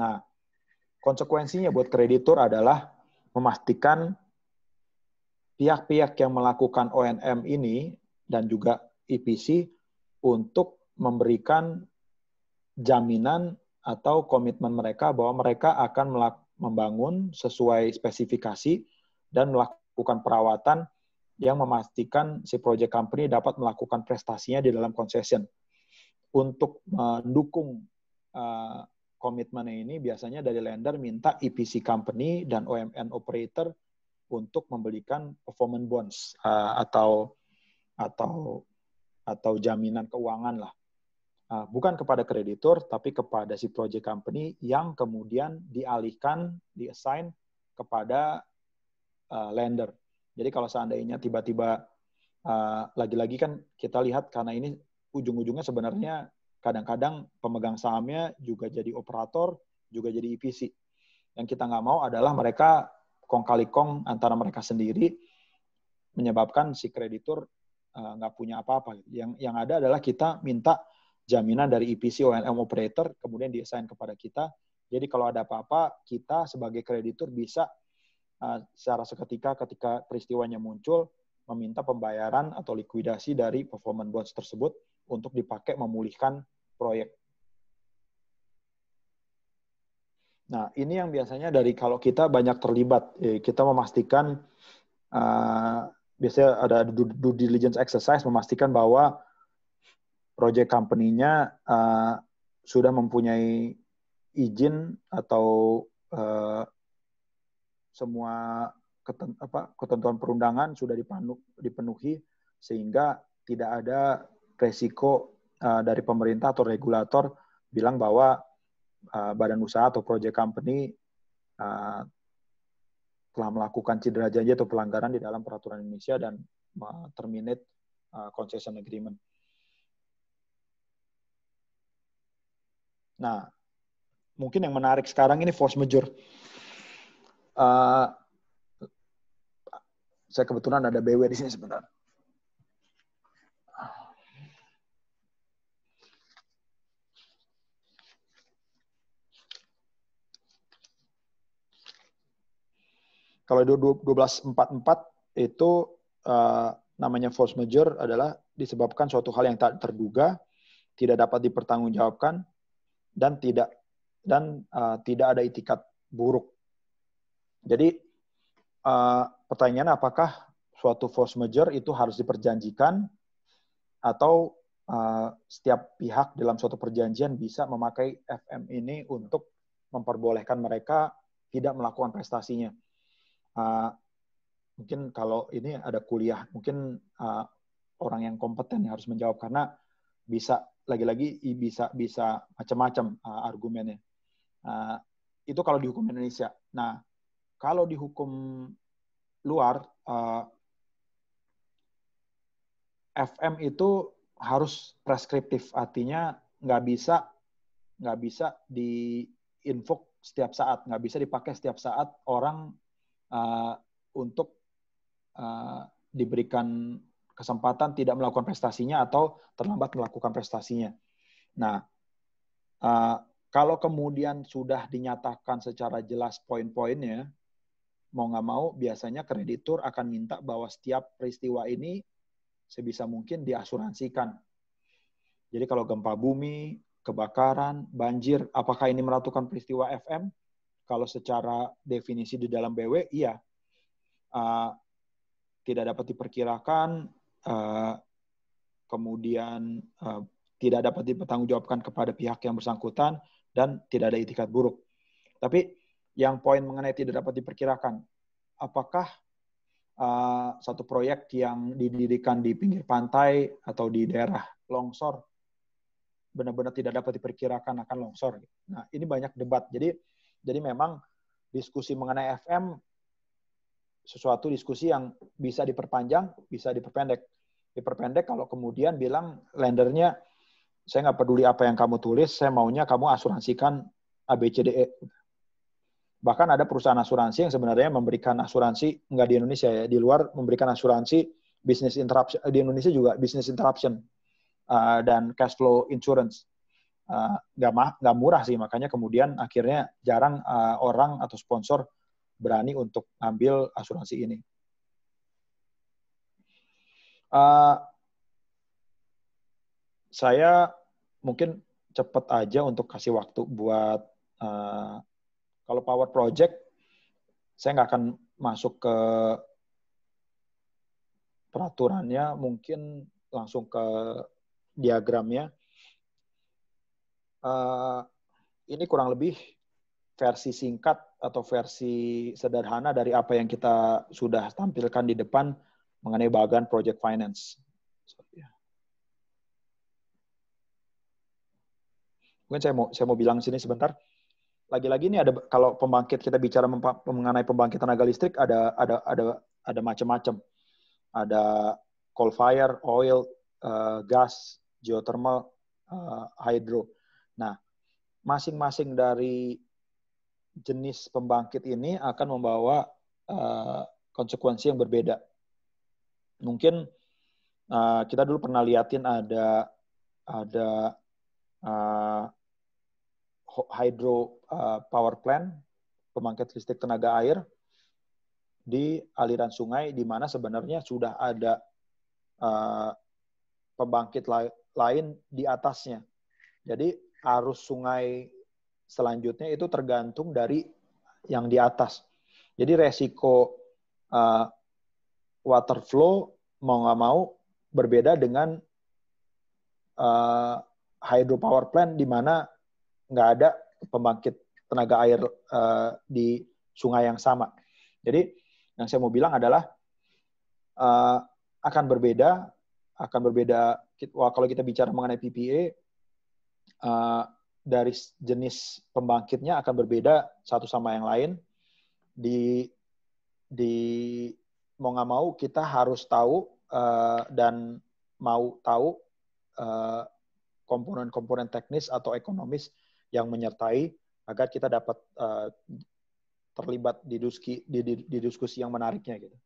Nah, konsekuensinya buat kreditur adalah memastikan pihak-pihak yang melakukan O&M ini dan juga EPC untuk memberikan jaminan atau komitmen mereka bahwa mereka akan membangun sesuai spesifikasi dan melakukan perawatan yang memastikan si project company dapat melakukan prestasinya di dalam concession. Untuk mendukung komitmen ini, biasanya dari lender minta EPC company dan O&M operator untuk membelikan performance bonds atau jaminan keuangan lah. Bukan kepada kreditur, tapi kepada si project company yang kemudian dialihkan, di-assign kepada lender. Jadi kalau seandainya tiba-tiba, lagi-lagi kan kita lihat karena ini ujung-ujungnya sebenarnya kadang-kadang pemegang sahamnya juga jadi operator, juga jadi EPC. Yang kita nggak mau adalah mereka kong kali kong antara mereka sendiri, menyebabkan si kreditur nggak punya apa-apa. Yang ada adalah kita minta jaminan dari EPC O&M operator, kemudian di-assign kepada kita. Jadi kalau ada apa-apa, kita sebagai kreditur bisa secara seketika ketika peristiwanya muncul, meminta pembayaran atau likuidasi dari performance bonds tersebut untuk dipakai memulihkan proyek. Nah, ini yang biasanya dari kalau kita banyak terlibat, kita memastikan, biasanya ada due diligence exercise, memastikan bahwa project company-nya sudah mempunyai izin atau semua ketentuan perundangan sudah dipenuhi, sehingga tidak ada resiko dari pemerintah atau regulator bilang bahwa badan usaha atau project company telah melakukan cedera janji atau pelanggaran di dalam peraturan Indonesia dan terminate concession agreement. Nah, mungkin yang menarik sekarang ini force majeure. Saya kebetulan ada BW di sini sebentar. Kalau 1244 itu namanya force majeure adalah disebabkan suatu hal yang tak terduga, tidak dapat dipertanggungjawabkan, dan tidak ada itikat buruk. Jadi pertanyaannya, apakah suatu force majeure itu harus diperjanjikan atau setiap pihak dalam suatu perjanjian bisa memakai FM ini untuk memperbolehkan mereka tidak melakukan prestasinya? Mungkin kalau ini ada kuliah, mungkin orang yang kompeten yang harus menjawab, karena bisa lagi-lagi bisa macam-macam argumennya. Itu kalau di hukum Indonesia. Nah, kalau di hukum luar, FM itu harus preskriptif, artinya nggak bisa di-invoke setiap saat, nggak bisa dipakai setiap saat orang untuk diberikan kesempatan tidak melakukan prestasinya atau terlambat melakukan prestasinya. Nah, kalau kemudian sudah dinyatakan secara jelas poin-poinnya, mau nggak mau biasanya kreditur akan minta bahwa setiap peristiwa ini sebisa mungkin diasuransikan. Jadi kalau gempa bumi, kebakaran, banjir, apakah ini melakukan peristiwa FM? Kalau secara definisi di dalam BW, iya. Tidak dapat diperkirakan, kemudian tidak dapat dipertanggungjawabkan kepada pihak yang bersangkutan, dan tidak ada itikat buruk. Tapi yang poin mengenai tidak dapat diperkirakan, apakah satu proyek yang didirikan di pinggir pantai atau di daerah longsor benar-benar tidak dapat diperkirakan akan longsor? Nah, ini banyak debat. Jadi memang diskusi mengenai FM sesuatu diskusi yang bisa diperpanjang, bisa diperpendek. Diperpendek kalau kemudian bilang lendernya, saya nggak peduli apa yang kamu tulis, saya maunya kamu asuransikan ABCDE. Bahkan ada perusahaan asuransi yang sebenarnya memberikan asuransi, nggak di Indonesia ya, di luar memberikan asuransi business interruption, di Indonesia juga business interruption dan cash flow insurance. nggak murah sih, makanya kemudian akhirnya jarang orang atau sponsor berani untuk ambil asuransi ini. Saya mungkin cepat aja untuk kasih waktu buat kalau power project, saya nggak akan masuk ke peraturannya, mungkin langsung ke diagramnya. Ini kurang lebih versi singkat atau versi sederhana dari apa yang kita sudah tampilkan di depan mengenai bagian project finance. Mungkin saya mau bilang sini sebentar. Lagi-lagi ini ada, kalau pembangkit, kita bicara mengenai pembangkit tenaga listrik, ada macam-macam. Ada coal fire, oil, gas, geothermal, hydro. Nah, masing-masing dari jenis pembangkit ini akan membawa konsekuensi yang berbeda. Mungkin kita dulu pernah liatin ada hydro power plant, pembangkit listrik tenaga air di aliran sungai, di mana sebenarnya sudah ada pembangkit lain di atasnya. Jadi arus sungai selanjutnya itu tergantung dari yang di atas. Jadi resiko water flow mau nggak mau berbeda dengan hydro power plant di mana nggak ada pembangkit tenaga air di sungai yang sama. Jadi yang saya mau bilang adalah akan berbeda kalau kita bicara mengenai PPA, dari jenis pembangkitnya akan berbeda satu sama yang lain. Mau nggak mau kita harus tahu dan mau tahu komponen-komponen teknis atau ekonomis yang menyertai agar kita dapat terlibat di diskusi yang menariknya gitu.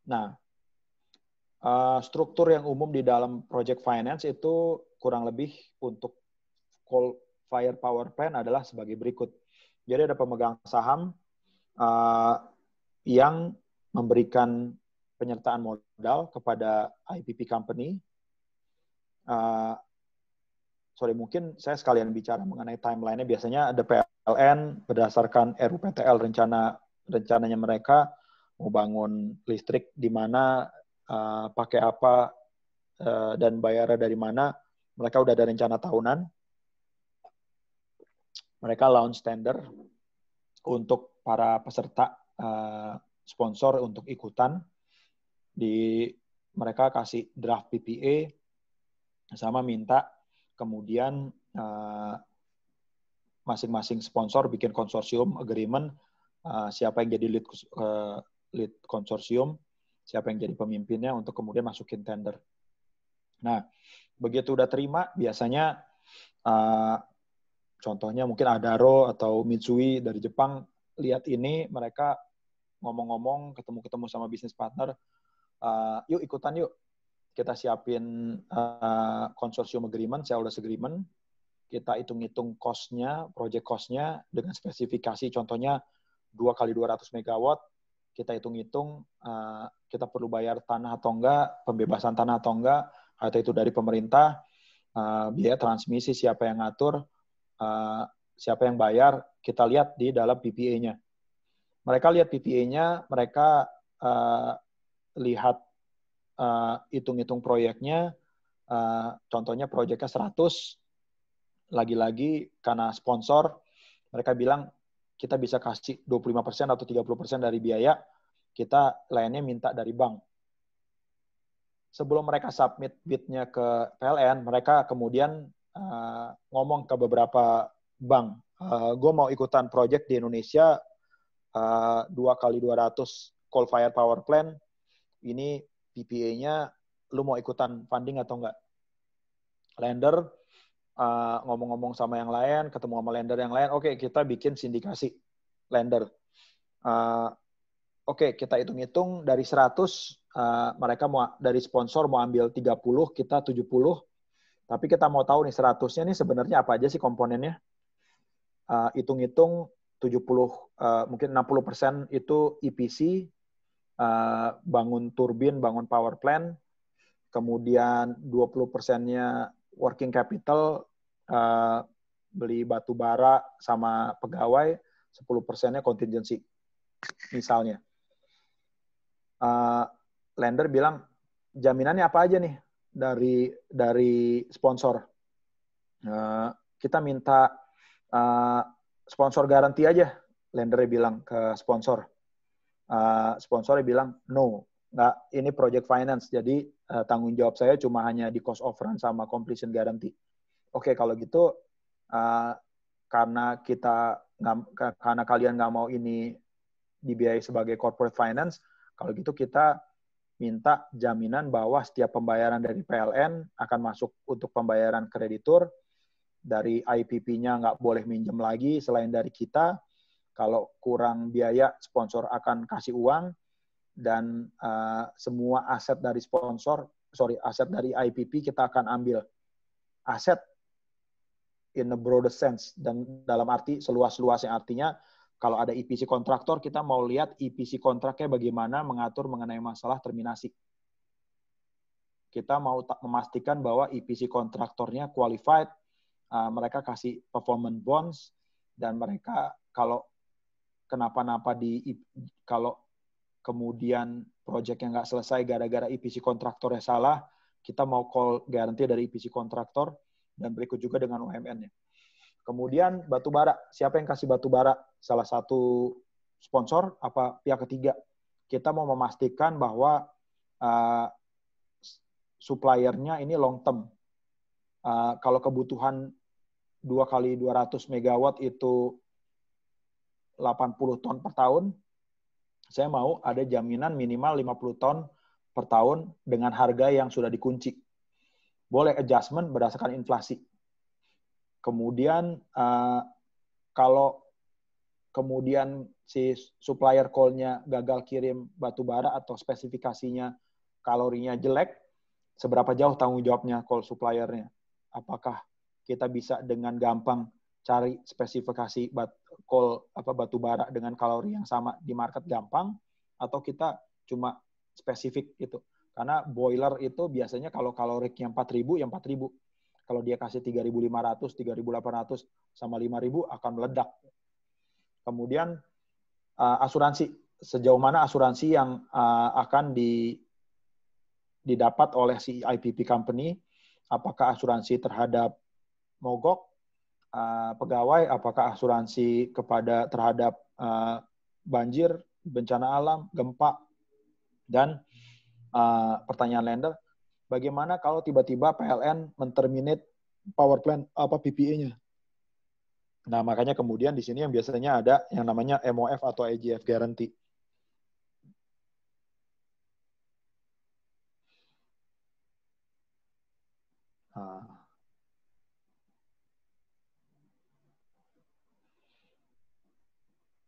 Nah, struktur yang umum di dalam project finance itu kurang lebih untuk coal fire power plant adalah sebagai berikut. Jadi ada pemegang saham yang memberikan penyertaan modal kepada IPP company. Mungkin saya sekalian bicara mengenai timeline-nya. Biasanya ada PLN berdasarkan RUPTL rencananya mereka mau bangun listrik di mana, pakai apa, dan bayarnya dari mana. Mereka udah ada rencana tahunan. Mereka launch tender untuk para peserta sponsor untuk ikutan. Mereka kasih draft PPA sama minta kemudian masing-masing sponsor bikin konsorsium agreement, siapa yang jadi lead konsorsium, siapa yang jadi pemimpinnya untuk kemudian masukin tender. Nah, begitu udah terima, biasanya contohnya mungkin Adaro atau Mitsui dari Jepang lihat ini, mereka ngomong-ngomong, ketemu-ketemu sama bisnis partner, yuk ikutan yuk, kita siapin konsorsium agreement, sales agreement, kita hitung-hitung cost-nya, project cost-nya dengan spesifikasi, contohnya 2x200 megawatt, kita hitung-hitung kita perlu bayar tanah atau enggak, pembebasan tanah atau enggak, atau itu dari pemerintah, biaya transmisi siapa yang ngatur, siapa yang bayar, kita lihat di dalam PPA-nya. Mereka lihat PPA-nya, mereka lihat hitung-hitung proyeknya, contohnya proyeknya 100, lagi-lagi karena sponsor, mereka bilang kita bisa kasih 25% atau 30% dari biaya, kita lainnya minta dari bank. Sebelum mereka submit bid-nya ke PLN, mereka kemudian ngomong ke beberapa bank, gue mau ikutan project di Indonesia 2x200 coal fire power plant, ini PPA-nya, lu mau ikutan funding atau enggak? Lender ngomong-ngomong sama yang lain, ketemu sama lender yang lain, oke, kita bikin sindikasi lender. Oke, kita hitung-hitung dari 100, mereka dari sponsor mau ambil 30, kita 70. Tapi kita mau tahu nih 100-nya nih sebenarnya apa aja sih komponennya. Hitung-hitung 70, mungkin 60% itu EPC, bangun turbin, bangun power plant, kemudian 20%-nya working capital, beli batu bara sama pegawai, 10%-nya contingency, misalnya. Lender bilang, jaminannya apa aja nih dari sponsor? Kita minta sponsor garansi aja, lendernya bilang ke sponsor. Sponsornya bilang, no, nggak, ini project finance, jadi tanggung jawab saya cuma hanya di cost of run sama completion guarantee. Oke, kalau gitu, karena kalian nggak mau ini dibiayai sebagai corporate finance, kalau gitu kita minta jaminan bahwa setiap pembayaran dari PLN akan masuk untuk pembayaran kreditur, dari IPP-nya nggak boleh minjem lagi selain dari kita. Kalau kurang biaya, sponsor akan kasih uang, dan semua aset dari aset dari IPP kita akan ambil. Aset in a broader sense, dan dalam arti seluas-luasnya, artinya kalau ada EPC kontraktor, kita mau lihat EPC kontraknya bagaimana mengatur mengenai masalah terminasi. Kita mau memastikan bahwa EPC kontraktornya qualified, mereka kasih performance bonds, dan mereka kalau kenapa-napa kalau kemudian proyeknya nggak selesai gara-gara EPC kontraktornya salah, kita mau call guarantee dari EPC kontraktor, dan berikut juga dengan UMN-nya. Kemudian batu bara, siapa yang kasih batu bara? Salah satu sponsor apa pihak ketiga? Kita mau memastikan bahwa suppliernya ini long term. Kalau kebutuhan 2 kali 200 megawatt itu 80 ton per tahun, saya mau ada jaminan minimal 50 ton per tahun dengan harga yang sudah dikunci. Boleh adjustment berdasarkan inflasi. Kemudian kalau kemudian si supplier call-nya gagal kirim batu bara atau spesifikasinya kalorinya jelek, seberapa jauh tanggung jawabnya call supplier-nya? Apakah kita bisa dengan gampang cari spesifikasi batu bara dengan kalori yang sama di market gampang, atau kita cuma spesifik gitu? Karena boiler itu biasanya kalau kaloriknya 4.000, ya 4.000. Kalau dia kasih 3.500, 3.800, sama 5.000 akan meledak. Kemudian asuransi. Sejauh mana asuransi yang akan didapat oleh si IPP company? Apakah asuransi terhadap mogok pegawai? Apakah asuransi terhadap banjir, bencana alam, gempa? Dan pertanyaan lender, bagaimana kalau tiba-tiba PLN menterminate power plant PPA-nya? Nah, makanya kemudian di sini yang biasanya ada yang namanya MOF atau AGF guarantee.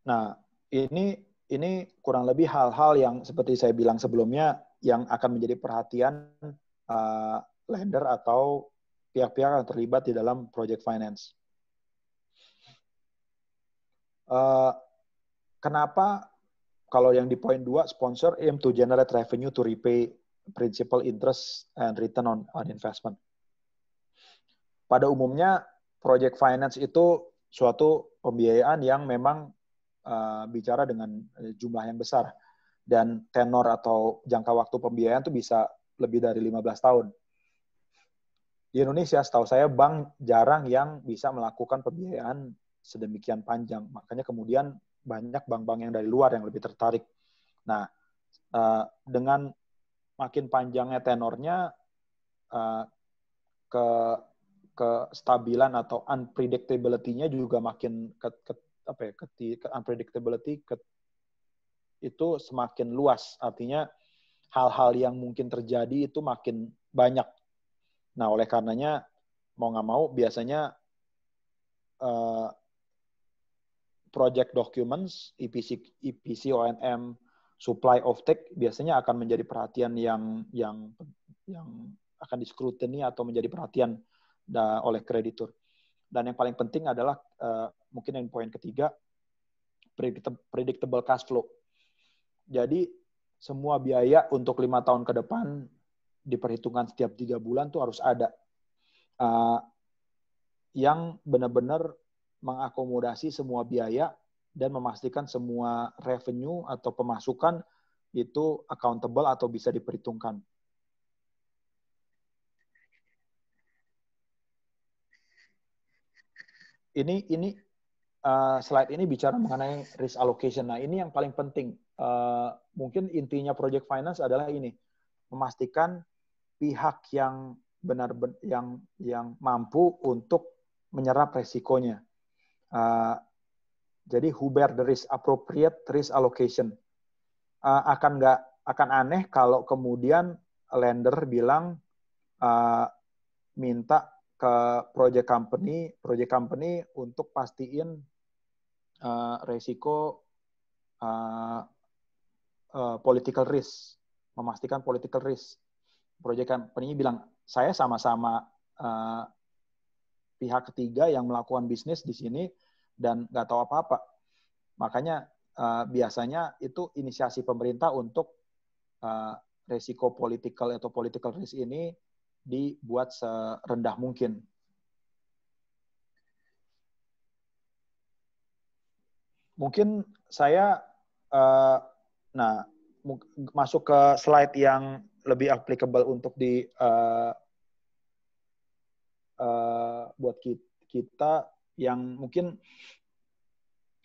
Nah, ini kurang lebih hal-hal yang seperti saya bilang sebelumnya yang akan menjadi perhatian lender atau pihak-pihak yang terlibat di dalam project finance. Kenapa kalau yang di poin 2, sponsor aim to generate revenue to repay principal, interest, and return on investment. Pada umumnya, project finance itu suatu pembiayaan yang memang bicara dengan jumlah yang besar. Dan tenor atau jangka waktu pembiayaan itu bisa lebih dari 15 tahun. Di Indonesia, setahu saya, bank jarang yang bisa melakukan pembiayaan sedemikian panjang. Makanya kemudian banyak bank-bank yang dari luar yang lebih tertarik. Nah, dengan makin panjangnya tenornya, kestabilan atau unpredictability-nya juga makin unpredictability itu semakin luas. Artinya hal-hal yang mungkin terjadi itu makin banyak. Nah, oleh karenanya mau nggak mau biasanya project documents, EPC, O&M, supply offtake biasanya akan menjadi perhatian yang akan diskrutini atau menjadi perhatian oleh kreditur. Dan yang paling penting adalah mungkin yang poin ketiga, predictable cash flow. Jadi semua biaya untuk 5 tahun ke depan diperhitungkan setiap 3 bulan tuh harus ada. Yang benar-benar mengakomodasi semua biaya dan memastikan semua revenue atau pemasukan itu accountable atau bisa diperhitungkan. Ini slide ini bicara mengenai risk allocation. Nah, ini yang paling penting. Mungkin intinya project finance adalah ini, memastikan pihak yang yang mampu untuk menyerap resikonya. Jadi who bear the risk, appropriate risk allocation. Akan aneh kalau kemudian lender bilang minta ke project company untuk pastiin resiko political risk, memastikan political risk. Project company bilang, saya sama-sama pihak ketiga yang melakukan bisnis di sini dan nggak tahu apa-apa. Makanya biasanya itu inisiasi pemerintah untuk resiko political atau political risk ini dibuat serendah mungkin. Mungkin saya masuk ke slide yang lebih applicable untuk buat kita yang mungkin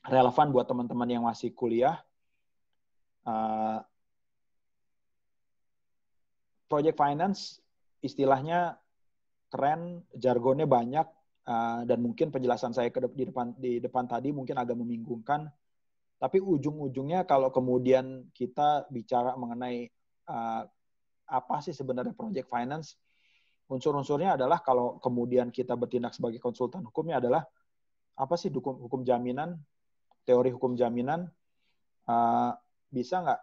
relevan buat teman-teman yang masih kuliah. Project finance istilahnya keren, jargonnya banyak, dan mungkin penjelasan saya di depan tadi mungkin agak membingungkan. Tapi ujung-ujungnya kalau kemudian kita bicara mengenai apa sih sebenarnya project finance, unsur-unsurnya adalah kalau kemudian kita bertindak sebagai konsultan hukumnya adalah apa sih hukum jaminan, teori hukum jaminan, bisa nggak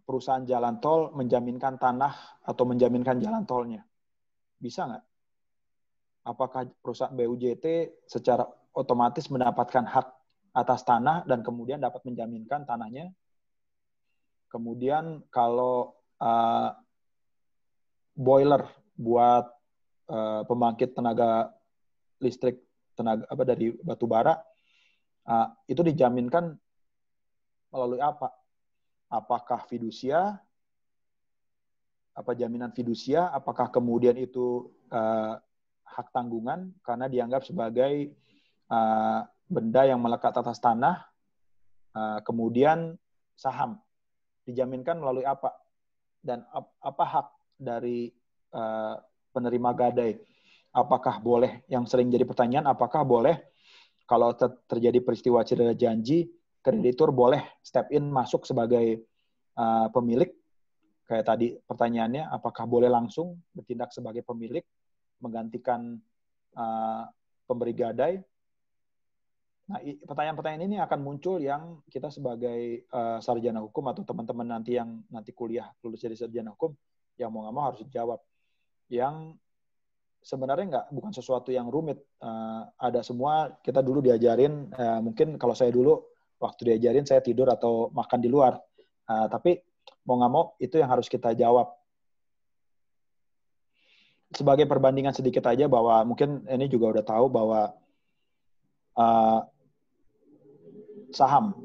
perusahaan jalan tol menjaminkan tanah atau menjaminkan jalan tolnya? Bisa nggak? Apakah perusahaan BUJT secara otomatis mendapatkan hak atas tanah dan kemudian dapat menjaminkan tanahnya? Kemudian kalau boiler buat pembangkit tenaga listrik dari batu bara, itu dijaminkan melalui apa? Apakah fidusia? Apa jaminan fidusia? Apakah kemudian itu hak tanggungan karena dianggap sebagai benda yang melekat atas tanah? Kemudian saham dijaminkan melalui apa? Dan apa hak dari penerima gadai? Apakah boleh, yang sering jadi pertanyaan, apakah boleh kalau terjadi peristiwa cedera janji, kreditur boleh step in masuk sebagai pemilik? Kayak tadi pertanyaannya, apakah boleh langsung bertindak sebagai pemilik, menggantikan pemberi gadai? Nah, pertanyaan-pertanyaan ini akan muncul yang kita sebagai sarjana hukum atau teman-teman nanti yang nanti kuliah lulus jadi sarjana hukum, yang mau nggak mau harus dijawab. Yang sebenarnya bukan sesuatu yang rumit. Ada semua, kita dulu diajarin, mungkin kalau saya dulu, waktu diajarin saya tidur atau makan di luar. Tapi mau nggak mau, itu yang harus kita jawab. Sebagai perbandingan sedikit aja, bahwa mungkin ini juga udah tahu bahwa saham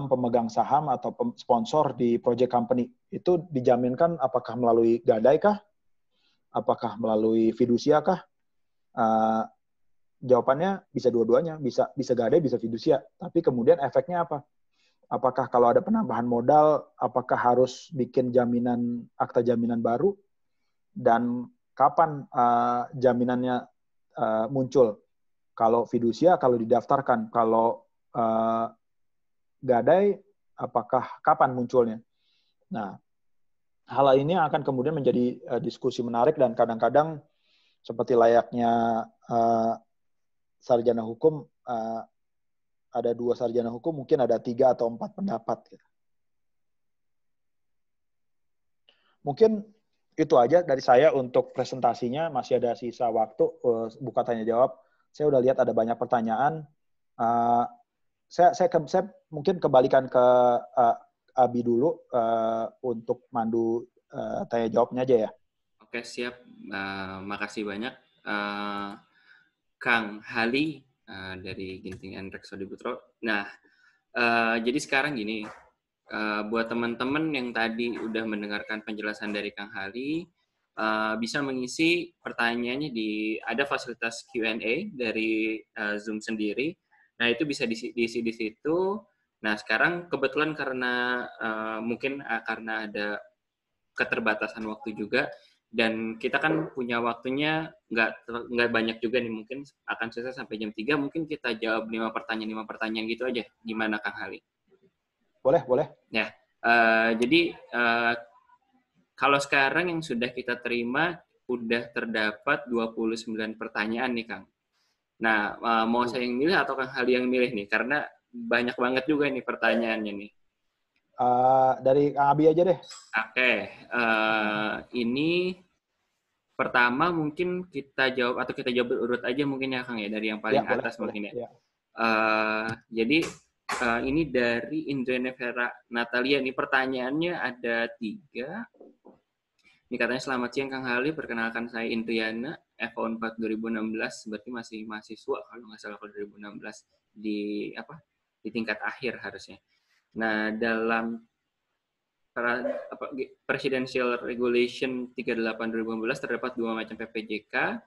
pemegang saham atau sponsor di project company itu dijaminkan apakah melalui gadai kah? Apakah melalui fidusia kah? Jawabannya bisa dua-duanya, bisa gadai, bisa fidusia. Tapi kemudian efeknya apa? Apakah kalau ada penambahan modal, apakah harus bikin akta jaminan baru? Dan kapan jaminannya muncul? Kalau fidusia, kalau didaftarkan. Kalau gadai, apakah kapan munculnya? Nah, hal ini akan kemudian menjadi diskusi menarik dan kadang-kadang seperti layaknya sarjana hukum ada 2 sarjana hukum, mungkin ada 3 atau 4 pendapat. Gitu. Mungkin itu aja dari saya untuk presentasinya. Masih ada sisa waktu buka tanya jawab. Saya udah lihat ada banyak pertanyaan. Saya mungkin kembalikan ke Abi dulu untuk mandu tanya jawabnya aja ya. Oke, siap. Makasih banyak. Kang Hali dari Ginting and Rekso Dibutro. Nah, jadi sekarang gini, buat teman-teman yang tadi udah mendengarkan penjelasan dari Kang Hali, bisa mengisi pertanyaannya ada fasilitas Q&A dari Zoom sendiri. Nah, itu bisa diisi di situ. Nah, sekarang kebetulan karena mungkin karena ada keterbatasan waktu juga, dan kita kan punya waktunya nggak banyak juga nih, mungkin akan selesai sampai jam 3, mungkin kita jawab 5 pertanyaan gitu aja. Gimana Kang Hali? Boleh. Ya, jadi kalau sekarang yang sudah kita terima, udah terdapat 29 pertanyaan nih Kang. Nah, mau saya yang milih atau Kang Hali yang milih nih? Karena banyak banget juga nih pertanyaannya nih. Dari Kang Abi aja deh. Oke, ini pertama mungkin kita jawab, atau kita jawab urut aja mungkin ya Kang ya, dari yang paling atas boleh, mungkin ya. Jadi ini dari Indriana Vera Natalia, nih pertanyaannya ada 3. Ini katanya, selamat siang Kang Hali, perkenalkan saya Indriana, FO4 2016, berarti masih mahasiswa kalau nggak salah, kalau 2016 di tingkat akhir harusnya. Nah, dalam Presidential Regulation 38 2015 terdapat 2 macam PPJK,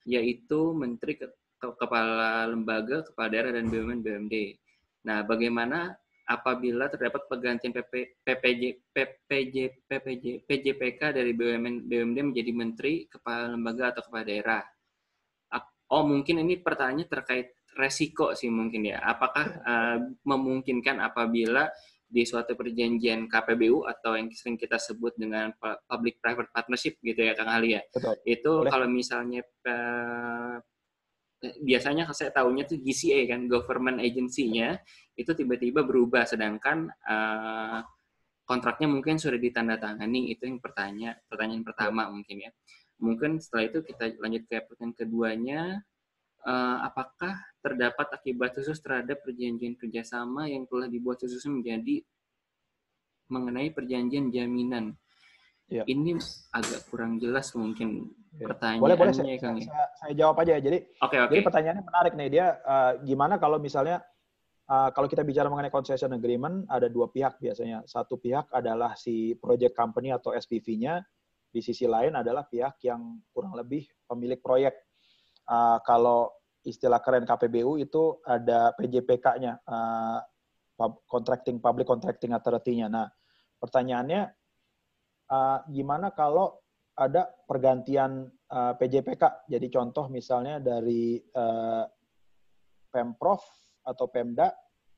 yaitu Menteri Kepala Lembaga, Kepala Daerah, dan BUMN BUMD. Nah, bagaimana apabila terdapat pergantian PJPK dari BUMN BUMD menjadi Menteri, Kepala Lembaga, atau Kepala Daerah? Oh, mungkin ini pertanyaannya terkait resiko sih mungkin ya. Apakah memungkinkan apabila di suatu perjanjian KPBU atau yang sering kita sebut dengan public-private partnership gitu ya Kang Ali ya. Betul. Itu boleh. Kalau misalnya biasanya saya tahunya tuh GCA kan, government agency-nya itu tiba-tiba berubah, sedangkan kontraknya mungkin sudah ditandatangani. Itu yang pertanyaan pertama mungkin ya. Mungkin setelah itu kita lanjut ke pertanyaan keduanya. Apakah terdapat akibat khusus terhadap perjanjian kerjasama yang telah dibuat khusus menjadi mengenai perjanjian jaminan? Ya. Ini agak kurang jelas mungkin pertanyaannya. Boleh. Saya jawab aja. Jadi pertanyaannya menarik nih. Dia gimana kalau misalnya kalau kita bicara mengenai concession agreement, ada 2 pihak biasanya. Satu pihak adalah si project company atau SPV-nya. Di sisi lain adalah pihak yang kurang lebih pemilik proyek. Kalau istilah keren KPBU itu ada PJPK-nya, Public Contracting Authority-nya. Nah, pertanyaannya gimana kalau ada pergantian PJPK? Jadi contoh misalnya dari Pemprov atau Pemda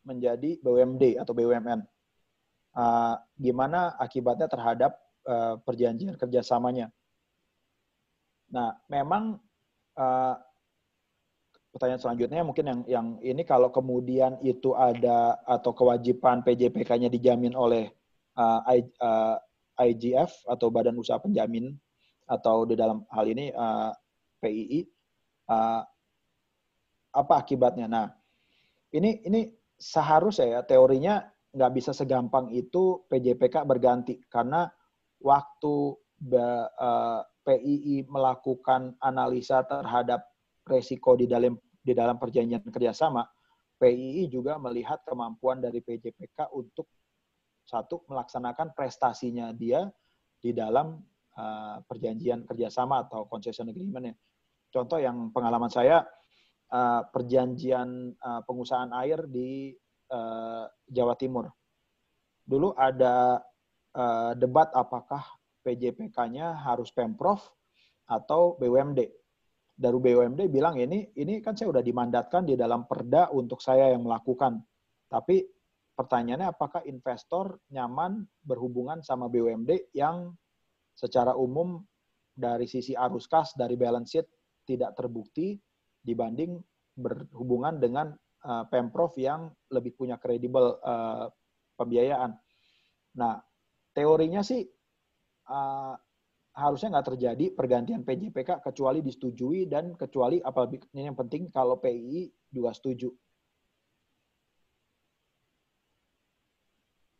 menjadi BUMD atau BUMN. Gimana akibatnya terhadap perjanjian kerjasamanya? Nah, memang pertanyaan selanjutnya mungkin yang ini, kalau kemudian itu ada atau kewajiban PJPK-nya dijamin oleh IGF atau Badan Usaha Penjamin, atau di dalam hal ini PII, apa akibatnya? Nah, ini seharusnya ya teorinya nggak bisa segampang itu PJPK berganti, karena waktu PII melakukan analisa terhadap resiko di dalam perjanjian kerjasama, PII juga melihat kemampuan dari PJPK untuk satu, melaksanakan prestasinya dia di dalam perjanjian kerjasama atau concession agreement-nya. Contoh yang pengalaman saya, perjanjian pengusahaan air di Jawa Timur. Dulu ada debat apakah PJPK-nya harus Pemprov atau BUMD. Dari BUMD bilang ini kan saya udah dimandatkan di dalam perda untuk saya yang melakukan. Tapi pertanyaannya, apakah investor nyaman berhubungan sama BUMD yang secara umum dari sisi arus kas, dari balance sheet tidak terbukti, dibanding berhubungan dengan Pemprov yang lebih punya kredibel pembiayaan. Nah, teorinya sih harusnya nggak terjadi pergantian PJPK kecuali disetujui dan kecuali apalagi ini yang penting kalau PII juga setuju.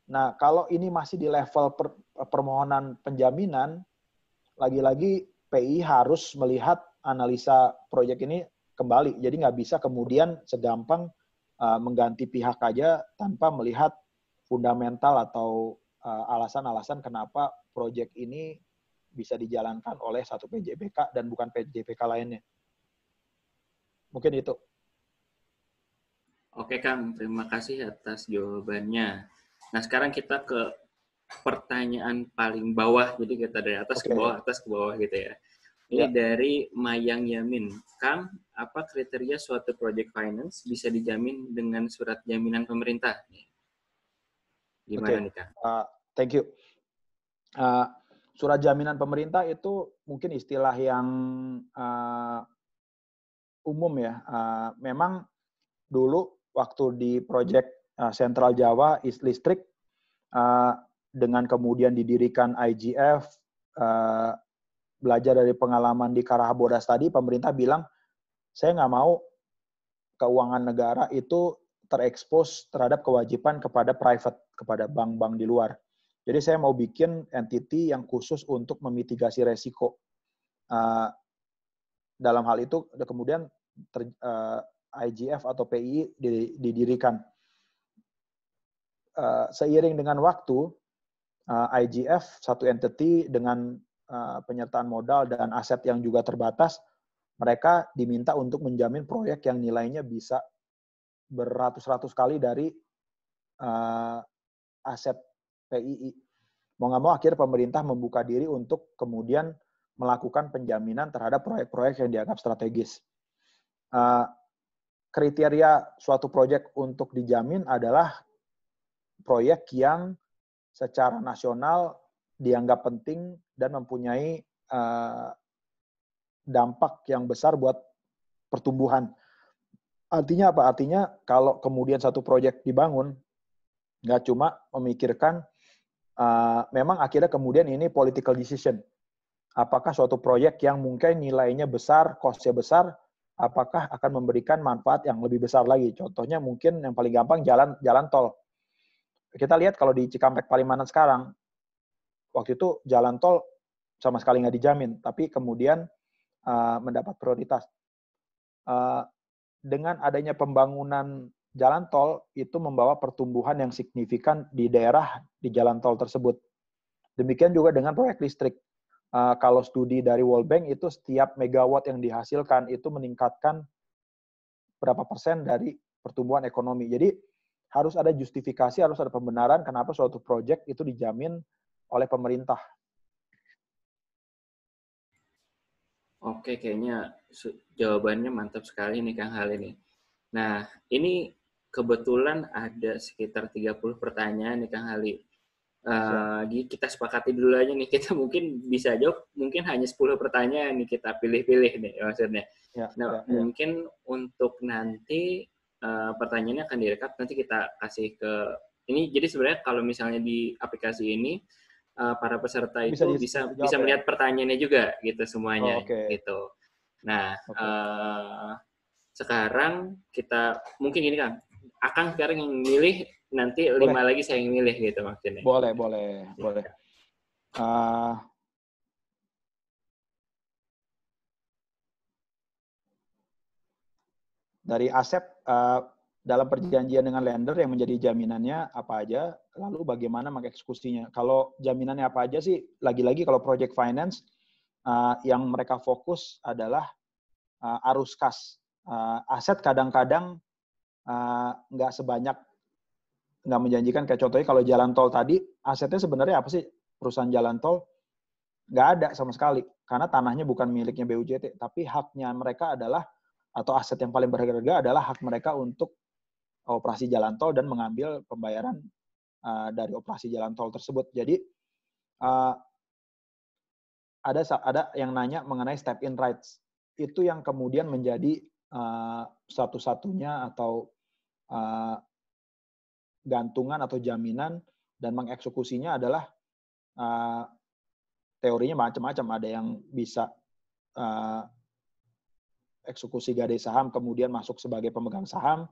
Nah, kalau ini masih di level permohonan penjaminan, lagi-lagi PII harus melihat analisa proyek ini kembali. Jadi nggak bisa kemudian segampang mengganti pihak aja tanpa melihat fundamental atau alasan-alasan kenapa proyek ini bisa dijalankan oleh satu PJBK dan bukan PJBK lainnya. Mungkin itu. Oke Kang, terima kasih atas jawabannya. Nah sekarang kita ke pertanyaan paling bawah, jadi kita dari atas ke bawah, atas ke bawah gitu ya. Ini dari Mayang Yamin. Kang, apa kriteria suatu project finance bisa dijamin dengan surat jaminan pemerintah? Gimana nih Kang? Thank you. Surat jaminan pemerintah itu mungkin istilah yang umum ya. Memang dulu waktu di proyek Sentral Jawa Listrik, dengan kemudian didirikan IGF, belajar dari pengalaman di Karahabodas tadi, pemerintah bilang, saya nggak mau keuangan negara itu terekspos terhadap kewajiban kepada private, kepada bank-bank di luar. Jadi saya mau bikin entity yang khusus untuk memitigasi resiko. Dalam hal itu kemudian IGF atau PII didirikan. Seiring dengan waktu, IGF satu entity dengan penyertaan modal dan aset yang juga terbatas, mereka diminta untuk menjamin proyek yang nilainya bisa beratus-ratus kali dari aset PII. Mau nggak mau akhirnya pemerintah membuka diri untuk kemudian melakukan penjaminan terhadap proyek-proyek yang dianggap strategis. Kriteria suatu proyek untuk dijamin adalah proyek yang secara nasional dianggap penting dan mempunyai dampak yang besar buat pertumbuhan. Artinya apa? Artinya kalau kemudian satu proyek dibangun, nggak cuma memikirkan, memang akhirnya kemudian ini political decision. Apakah suatu proyek yang mungkin nilainya besar, cost-nya besar, apakah akan memberikan manfaat yang lebih besar lagi? Contohnya mungkin yang paling gampang jalan tol. Kita lihat kalau di Cikampek Palimanan sekarang, waktu itu jalan tol sama sekali nggak dijamin, tapi kemudian mendapat prioritas. Dengan adanya pembangunan jalan tol, itu membawa pertumbuhan yang signifikan di daerah di jalan tol tersebut. Demikian juga dengan proyek listrik. Kalau studi dari World Bank itu setiap megawatt yang dihasilkan itu meningkatkan berapa persen dari pertumbuhan ekonomi. Jadi harus ada justifikasi, harus ada pembenaran kenapa suatu proyek itu dijamin oleh pemerintah. Oke, kayaknya jawabannya mantap sekali nih Kang Hal ini. Nah, ini kebetulan ada sekitar 30 pertanyaan nih Kang Hali. Kita sepakati dulu aja nih, kita mungkin bisa jawab, mungkin hanya 10 pertanyaan nih kita pilih-pilih nih maksudnya. Mungkin untuk nanti pertanyaannya akan direkap, nanti kita kasih ke ini. Jadi sebenarnya kalau misalnya di aplikasi ini para peserta itu bisa melihat pertanyaannya juga gitu semuanya gitu. Nah, sekarang kita mungkin ini Kang, Akang sekarang yang milih, nanti 5 lagi saya yang milih gitu maksudnya. Boleh. Dari aset dalam perjanjian dengan lender yang menjadi jaminannya apa aja, lalu bagaimana mengeksekusinya. Kalau jaminannya apa aja sih, lagi-lagi kalau project finance yang mereka fokus adalah arus kas. Aset kadang-kadang nggak menjanjikan, kayak contohnya kalau jalan tol tadi, asetnya sebenarnya apa sih perusahaan jalan tol? Nggak ada sama sekali, karena tanahnya bukan miliknya BUJT, tapi haknya mereka adalah, atau aset yang paling berharga adalah hak mereka untuk operasi jalan tol dan mengambil pembayaran dari operasi jalan tol tersebut. Jadi ada yang nanya mengenai step in rights. Itu yang kemudian menjadi satu-satunya atau gantungan atau jaminan, dan mengeksekusinya adalah teorinya macam-macam. Ada yang bisa eksekusi gadai saham, kemudian masuk sebagai pemegang saham,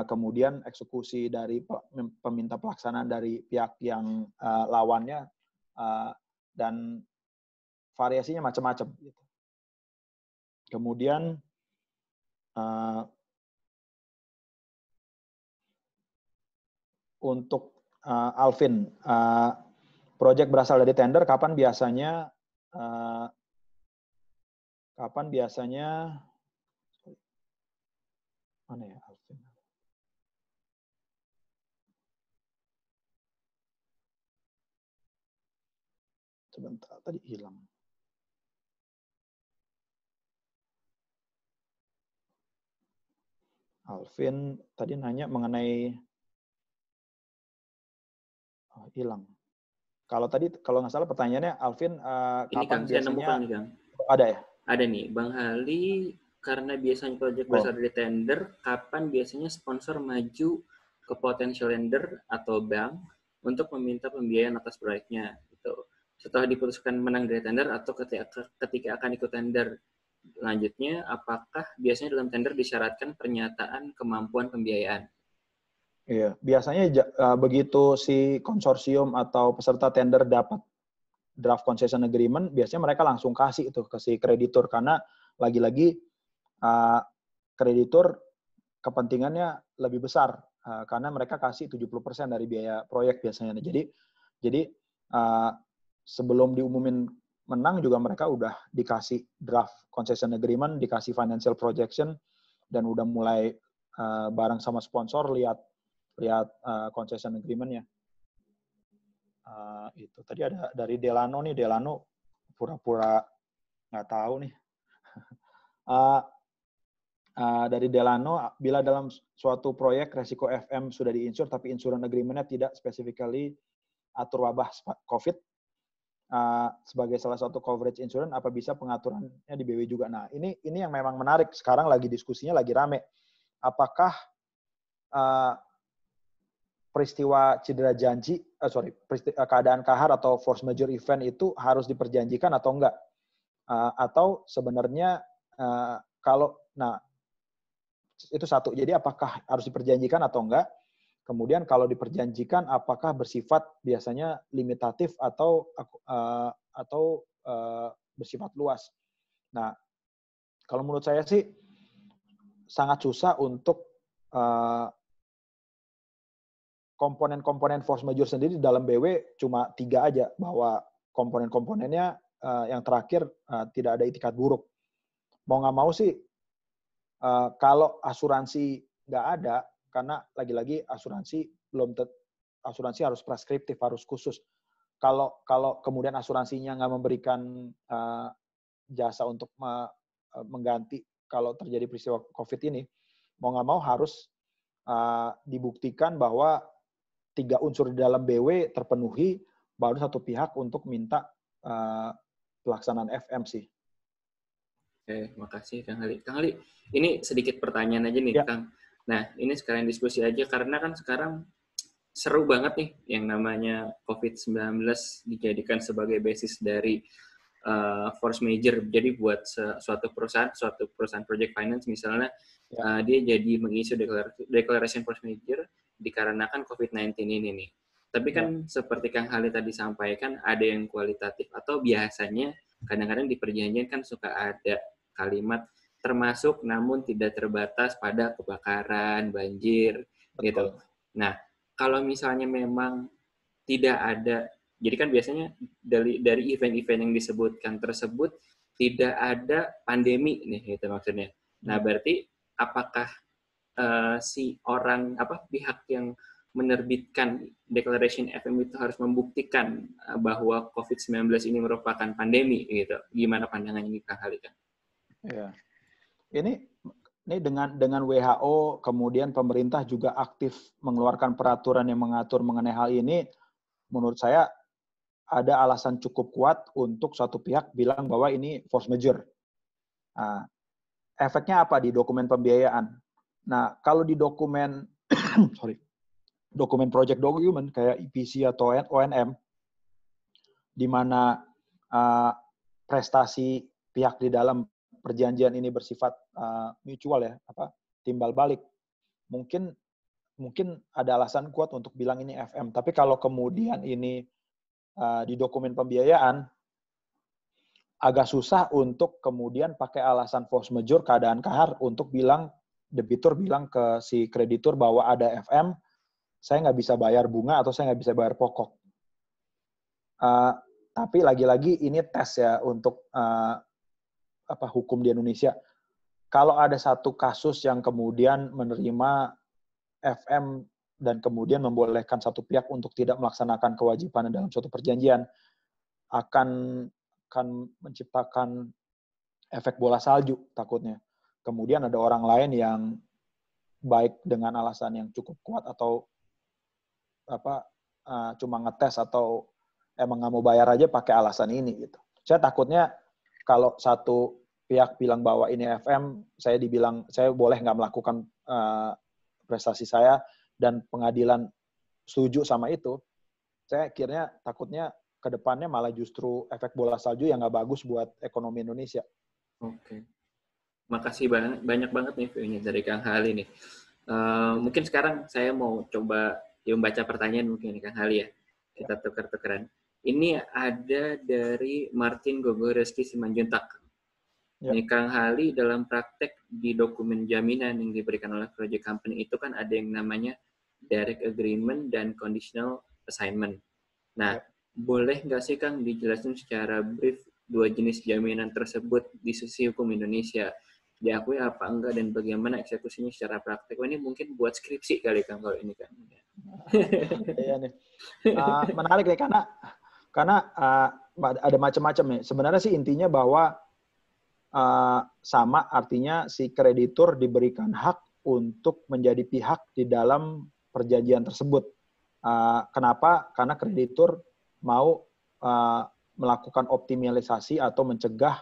kemudian eksekusi dari peminta pelaksanaan dari pihak yang lawannya, dan variasinya macam-macam. Kemudian untuk Alvin, proyek berasal dari tender, kapan biasanya mana ya Alvin? Sebentar, tadi hilang. Alvin tadi nanya mengenai hilang. Kalau nggak salah pertanyaannya, Alvin, ini kapan Kang, saya biasanya nemukan nih Kang. Ada ya? Ada nih, Bang Hali, karena biasanya proyek berasal dari tender, kapan biasanya sponsor maju ke potential lender atau bank untuk meminta pembiayaan atas proyeknya? Gitu. Setelah diputuskan menang dari tender atau ketika akan ikut tender selanjutnya, apakah biasanya dalam tender disyaratkan pernyataan kemampuan pembiayaan? Iya, biasanya begitu si konsorsium atau peserta tender dapat draft concession agreement, biasanya mereka langsung kasih itu ke si kreditur, karena lagi-lagi kreditur kepentingannya lebih besar, karena mereka kasih 70% dari biaya proyek biasanya. Jadi sebelum diumumin menang juga mereka udah dikasih draft concession agreement, dikasih financial projection, dan udah mulai bareng sama sponsor lihat concession agreement-nya. Itu tadi ada dari Delano nih, Delano pura-pura nggak tahu nih. Dari Delano, bila dalam suatu proyek resiko FM sudah diinsur tapi insurance agreement-nya tidak specifically atur wabah COVID sebagai salah satu coverage insurance, apa bisa pengaturannya di BW juga? Nah, ini yang memang menarik. Sekarang lagi diskusinya lagi rame. Apakah peristiwa cedera janji, keadaan kahar atau force majeure event itu harus diperjanjikan atau enggak? Atau sebenarnya itu satu. Jadi apakah harus diperjanjikan atau enggak? Kemudian kalau diperjanjikan, apakah bersifat biasanya limitatif atau bersifat luas? Nah, kalau menurut saya sih sangat susah untuk komponen-komponen force majeure sendiri dalam BW cuma 3 aja, bahwa komponen-komponennya yang terakhir tidak ada itikat buruk. Mau nggak mau sih, kalau asuransi nggak ada, karena lagi-lagi asuransi harus preskriptif, harus khusus. Kalau kemudian asuransinya nggak memberikan jasa untuk mengganti kalau terjadi peristiwa COVID ini, mau nggak mau harus dibuktikan bahwa 3 unsur di dalam BW terpenuhi, baru satu pihak untuk minta pelaksanaan FM sih. Oke, makasih Kang Ali. Kang Ali, ini sedikit pertanyaan aja nih, ya. Kang. Nah, ini sekalian diskusi aja, karena kan sekarang seru banget nih yang namanya COVID-19 dijadikan sebagai basis dari force major. Jadi buat suatu perusahaan project finance misalnya, dia jadi mengisu declaration force major dikarenakan COVID-19 ini nih. Tapi kan seperti Kang Hali tadi sampaikan, ada yang kualitatif atau biasanya kadang-kadang di perjanjian kan suka ada kalimat termasuk namun tidak terbatas pada kebakaran, banjir, gitu. Nah, kalau misalnya memang tidak ada, jadi kan biasanya dari event-event yang disebutkan tersebut tidak ada pandemi nih, gitu maksudnya. Nah, berarti apakah si pihak yang menerbitkan declaration FM itu harus membuktikan bahwa COVID-19 ini merupakan pandemi, gitu? Gimana pandangannya nih Kang Hali? Ya. Ini dengan WHO, kemudian pemerintah juga aktif mengeluarkan peraturan yang mengatur mengenai hal ini. Menurut saya ada alasan cukup kuat untuk suatu pihak bilang bahwa ini force majeure. Efeknya apa di dokumen pembiayaan? Nah, kalau di dokumen, dokumen project document kayak EPC atau ONM, di mana prestasi pihak di dalam perjanjian ini bersifat mutual ya, timbal balik. Mungkin ada alasan kuat untuk bilang ini FM. Tapi kalau kemudian ini di dokumen pembiayaan, agak susah untuk kemudian pakai alasan force majeure, keadaan kahar, untuk debitur bilang ke si kreditur bahwa ada FM, saya nggak bisa bayar bunga atau saya nggak bisa bayar pokok. Tapi lagi-lagi ini tes ya untuk hukum di Indonesia. Kalau ada satu kasus yang kemudian menerima FM dan kemudian membolehkan satu pihak untuk tidak melaksanakan kewajiban dalam suatu perjanjian, akan menciptakan efek bola salju takutnya. Kemudian ada orang lain yang baik dengan alasan yang cukup kuat atau cuma ngetes atau emang nggak mau bayar aja pakai alasan ini gitu. Saya takutnya kalau satu pihak bilang bahwa ini FM, saya dibilang saya boleh nggak melakukan prestasi saya dan pengadilan setuju sama itu, saya akhirnya takutnya ke depannya malah justru efek bola salju yang nggak bagus buat ekonomi Indonesia. Oke. Makasih banyak banget nih view-nya dari Kang Hali nih. Mungkin sekarang saya mau coba membaca pertanyaan mungkin Kang Hali ya. Kita tuker-tukeran. Ini ada dari Martin Gogo Reski Simanjuntak. Ya. Nih Kang Hali, dalam praktek di dokumen jaminan yang diberikan oleh project company itu kan ada yang namanya direct agreement dan conditional assignment. Nah, boleh nggak sih Kang dijelasin secara brief dua jenis jaminan tersebut di sisi hukum Indonesia? Diakui apa enggak dan bagaimana eksekusinya secara praktek? Ini mungkin buat skripsi kali Kang kalau ini kan. Iya nih. Menarik nih karena ada macam-macam nih. Sebenarnya sih intinya bahwa sama, artinya si kreditur diberikan hak untuk menjadi pihak di dalam perjanjian tersebut. Kenapa? Karena kreditur mau melakukan optimalisasi atau mencegah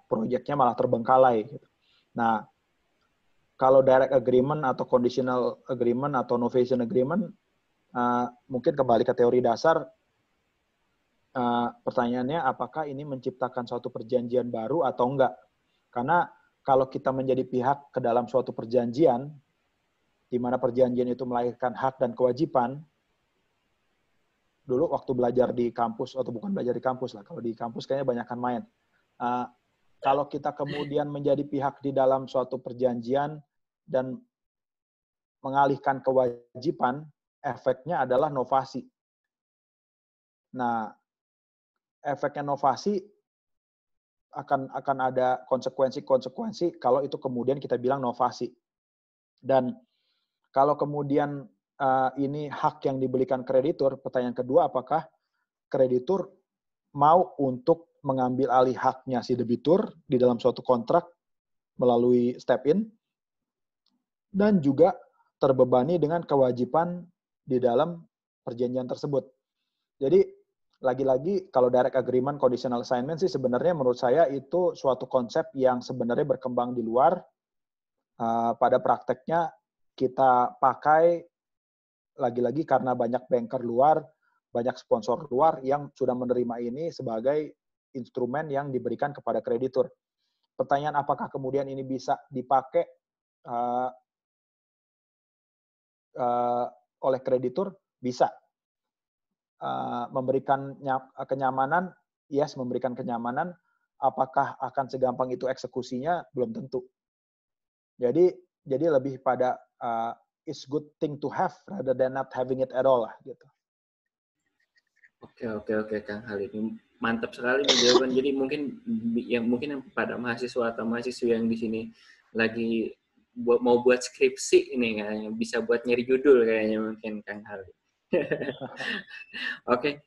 proyeknya malah terbengkalai. Gitu. Nah, kalau direct agreement atau conditional agreement atau novation agreement, mungkin kembali ke teori dasar, pertanyaannya apakah ini menciptakan suatu perjanjian baru atau enggak. Karena kalau kita menjadi pihak ke dalam suatu perjanjian, di mana perjanjian itu melahirkan hak dan kewajiban. Dulu waktu belajar di kampus, atau bukan belajar di kampus lah, kalau di kampus kayaknya banyakkan main. Kalau kita kemudian menjadi pihak di dalam suatu perjanjian dan mengalihkan kewajiban, efeknya adalah novasi. Nah, efeknya novasi akan ada konsekuensi-konsekuensi kalau itu kemudian kita bilang novasi. Dan kalau kemudian ini hak yang diberikan kreditur, pertanyaan kedua, apakah kreditur mau untuk mengambil alih haknya si debitur di dalam suatu kontrak melalui step in, dan juga terbebani dengan kewajiban di dalam perjanjian tersebut. Jadi, lagi-lagi kalau direct agreement, conditional assignment sih sebenarnya menurut saya itu suatu konsep yang sebenarnya berkembang di luar. Pada prakteknya kita pakai lagi-lagi karena banyak banker luar, banyak sponsor luar yang sudah menerima ini sebagai instrumen yang diberikan kepada kreditur. Pertanyaan apakah kemudian ini bisa dipakai oleh kreditur? Bisa. Memberikan kenyamanan, yes, memberikan kenyamanan. Apakah akan segampang itu eksekusinya? Belum tentu. Jadi lebih pada it's good thing to have rather than not having it at all lah gitu. Oke Kang Hali, ini mantap sekali nih jawaban. Jadi mungkin pada mahasiswa atau mahasiswa yang di sini lagi mau buat skripsi ini kayaknya bisa buat nyari judul kayaknya mungkin Kang Hali. Oke,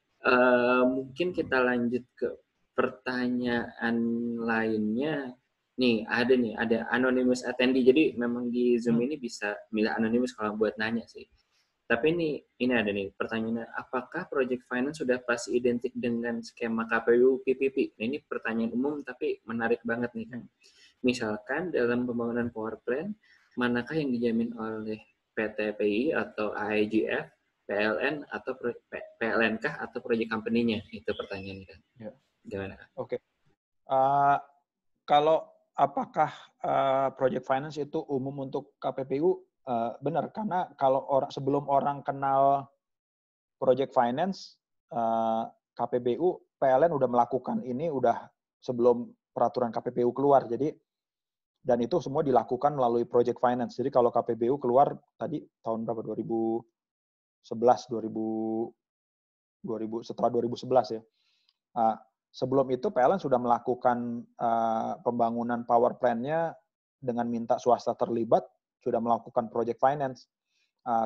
mungkin kita lanjut ke pertanyaan lainnya. Nih, ada anonymous attendee. Jadi memang di Zoom ini bisa milih anonymous kalau buat nanya sih. Tapi ini ada nih pertanyaannya, apakah project finance sudah pasti identik dengan skema KPU PPP? Nah, ini pertanyaan umum tapi menarik banget nih kan. Misalkan dalam pembangunan power plant, manakah yang dijamin oleh PT PI atau AIGF, PLN atau PLN kah atau project company-nya? Itu pertanyaannya kan. Ya. Gimana? Oke. Kalau apakah project finance itu umum untuk KPPU? Benar, karena kalau sebelum orang kenal project finance, KPPU, PLN udah melakukan ini udah sebelum peraturan KPPU keluar. Jadi dan itu semua dilakukan melalui project finance. Jadi kalau KPPU keluar tadi tahun berapa? 2011, 2000 setelah 2011 ya. Sebelum itu PLN sudah melakukan pembangunan power plant-nya dengan minta swasta terlibat, sudah melakukan project finance.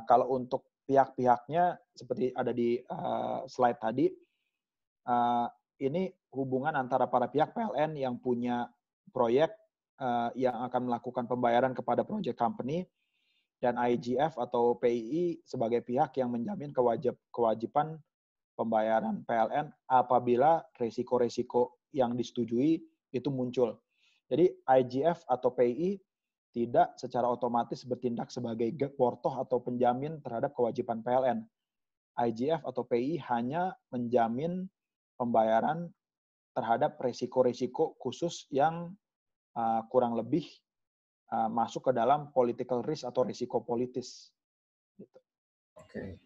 Kalau untuk pihak-pihaknya seperti ada di slide tadi, ini hubungan antara para pihak PLN yang punya proyek yang akan melakukan pembayaran kepada project company dan IGF atau PII sebagai pihak yang menjamin kewajiban pembayaran PLN apabila resiko-resiko yang disetujui itu muncul. Jadi IGF atau PII tidak secara otomatis bertindak sebagai portoh atau penjamin terhadap kewajiban PLN. IGF atau PII hanya menjamin pembayaran terhadap resiko-resiko khusus yang kurang lebih masuk ke dalam political risk atau risiko politis. Gitu. Oke.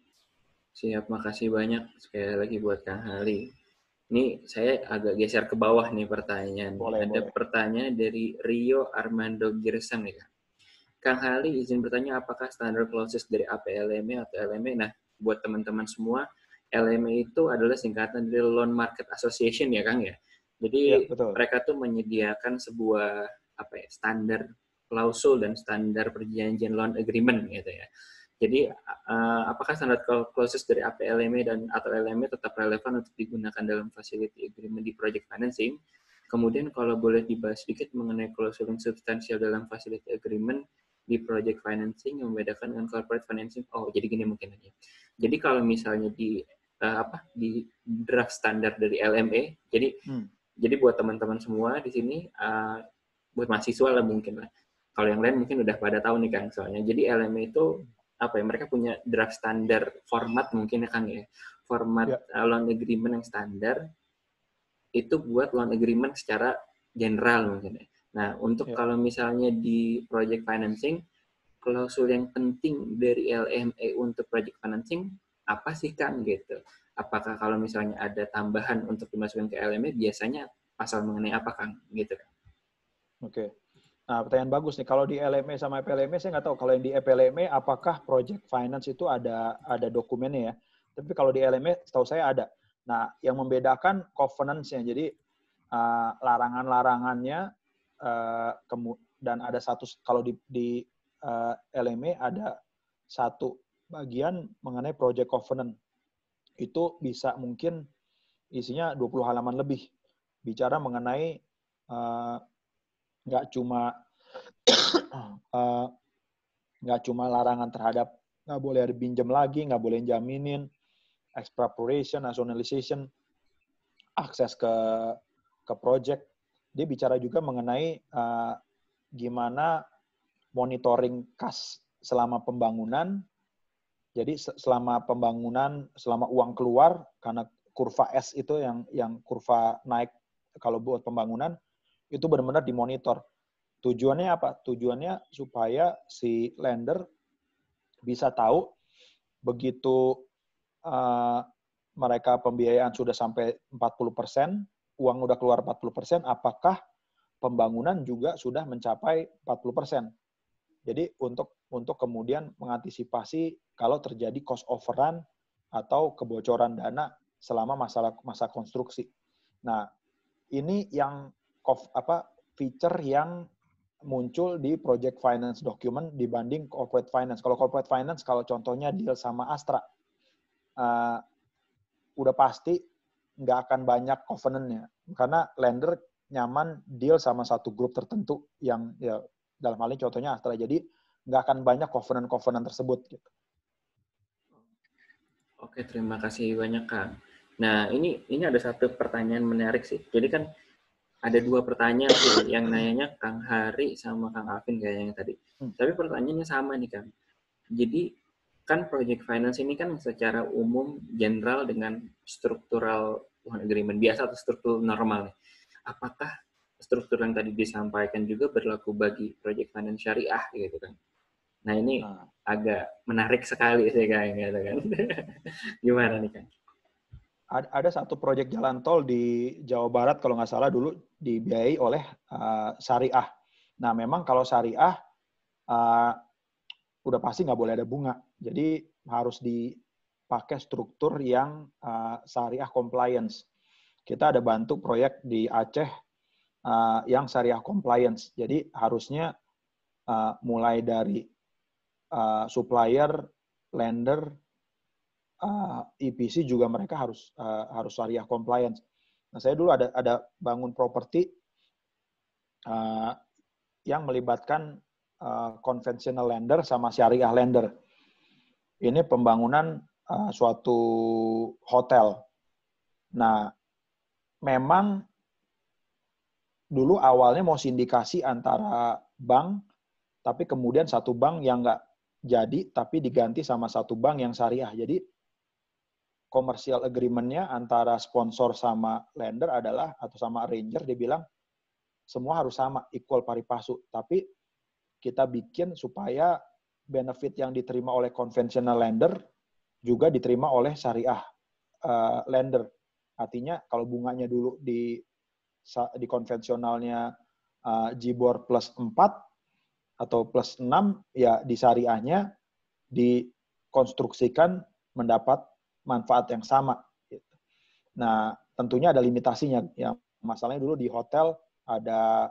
Siap, makasih banyak sekali lagi buat Kang Hali. Ini saya agak geser ke bawah nih pertanyaan. Ada pertanyaan dari Rio Armando Girsang nih Kang. Kang Hali izin bertanya apakah standar clauses dari APLME atau LME? Nah, buat teman-teman semua, LME itu adalah singkatan dari Loan Market Association ya Kang ya. Jadi ya, mereka tuh menyediakan sebuah standar klausul dan standar perjanjian loan agreement gitu ya. Jadi apakah standar clauses dari APLME dan atau LME tetap relevan untuk digunakan dalam facility agreement di project financing? Kemudian kalau boleh dibahas sedikit mengenai klausul yang substansial dalam facility agreement di project financing yang membedakan dengan corporate financing. Oh, jadi gini mungkin aja. Jadi kalau misalnya di draft standar dari LME, jadi buat teman-teman semua di sini, buat mahasiswa lah mungkin lah. Kalau yang lain mungkin udah pada tahu nih Kang soalnya. Jadi LME itu mereka punya draft standar format mungkin ya Kang ya. Format loan agreement yang standar itu buat loan agreement secara general mungkin ya. Nah, untuk kalau misalnya di project financing, klausul yang penting dari LME untuk project financing apa sih Kang gitu? Apakah kalau misalnya ada tambahan untuk dimasukkan ke LME biasanya pasal mengenai apa Kang gitu? Oke. Nah, pertanyaan bagus nih. Kalau di LME sama FLME saya nggak tahu. Kalau yang di FLME apakah project finance itu ada dokumennya ya? Tapi kalau di LME setahu saya ada. Nah, yang membedakan covenants-nya. Jadi larangan-larangannya dan ada satu kalau di LME ada satu bagian mengenai project covenant. Itu bisa mungkin isinya 20 halaman lebih. Bicara mengenai nggak cuma larangan terhadap nggak boleh ada pinjam lagi, nggak boleh jaminin, expropriation, nationalization, akses ke project. Dia bicara juga mengenai gimana monitoring kas selama pembangunan. Jadi selama pembangunan, selama uang keluar, karena kurva S itu yang kurva naik kalau buat pembangunan, itu benar-benar dimonitor. Tujuannya apa? Tujuannya supaya si lender bisa tahu begitu mereka pembiayaan sudah sampai 40%, uang udah keluar 40%, apakah pembangunan juga sudah mencapai 40%. Jadi untuk kemudian mengantisipasi kalau terjadi cost overrun atau kebocoran dana selama masa konstruksi. Nah, ini yang feature yang muncul di project finance document dibanding corporate finance. Kalau corporate finance, kalau contohnya deal sama Astra, udah pasti nggak akan banyak covenant-nya. Karena lender nyaman deal sama satu grup tertentu yang ya dalam hal ini contohnya Astra. Jadi nggak akan banyak covenant-covenant tersebut. Gitu. Oke, terima kasih banyak Kang. Nah, ini ada satu pertanyaan menarik sih. Jadi kan ada 2 pertanyaan sih, yang nanyanya Kang Hari sama Kang Alvin kayaknya tadi. Tapi pertanyaannya sama nih, Kang. Jadi, kan project finance ini kan secara umum general dengan struktural loan agreement biasa atau struktur normal. Apakah struktur yang tadi disampaikan juga berlaku bagi project finance syariah gitu kan? Nah, ini agak menarik sekali sih kayaknya gitu kan. Gimana nih, Kang? Ada satu proyek jalan tol di Jawa Barat kalau nggak salah dulu dibiayai oleh syariah. Nah, memang kalau syariah udah pasti nggak boleh ada bunga. Jadi harus dipakai struktur yang syariah compliance. Kita ada bantu proyek di Aceh yang syariah compliance. Jadi harusnya mulai dari supplier, lender, EPC juga mereka harus syariah compliance. Nah, saya dulu ada bangun properti yang melibatkan conventional lender sama syariah lender. Ini pembangunan suatu hotel. Nah, memang dulu awalnya mau sindikasi antara bank, tapi kemudian satu bank yang nggak jadi, tapi diganti sama satu bank yang syariah. Jadi commercial agreement-nya antara sponsor sama lender adalah, atau sama arranger, dia bilang semua harus sama, equal pari passu. Tapi kita bikin supaya benefit yang diterima oleh conventional lender juga diterima oleh syariah lender. Artinya kalau bunganya dulu di konvensionalnya JIBOR plus 4 atau plus 6, ya di syariahnya dikonstruksikan mendapat manfaat yang sama. Nah, tentunya ada limitasinya. Ya, masalahnya dulu di hotel ada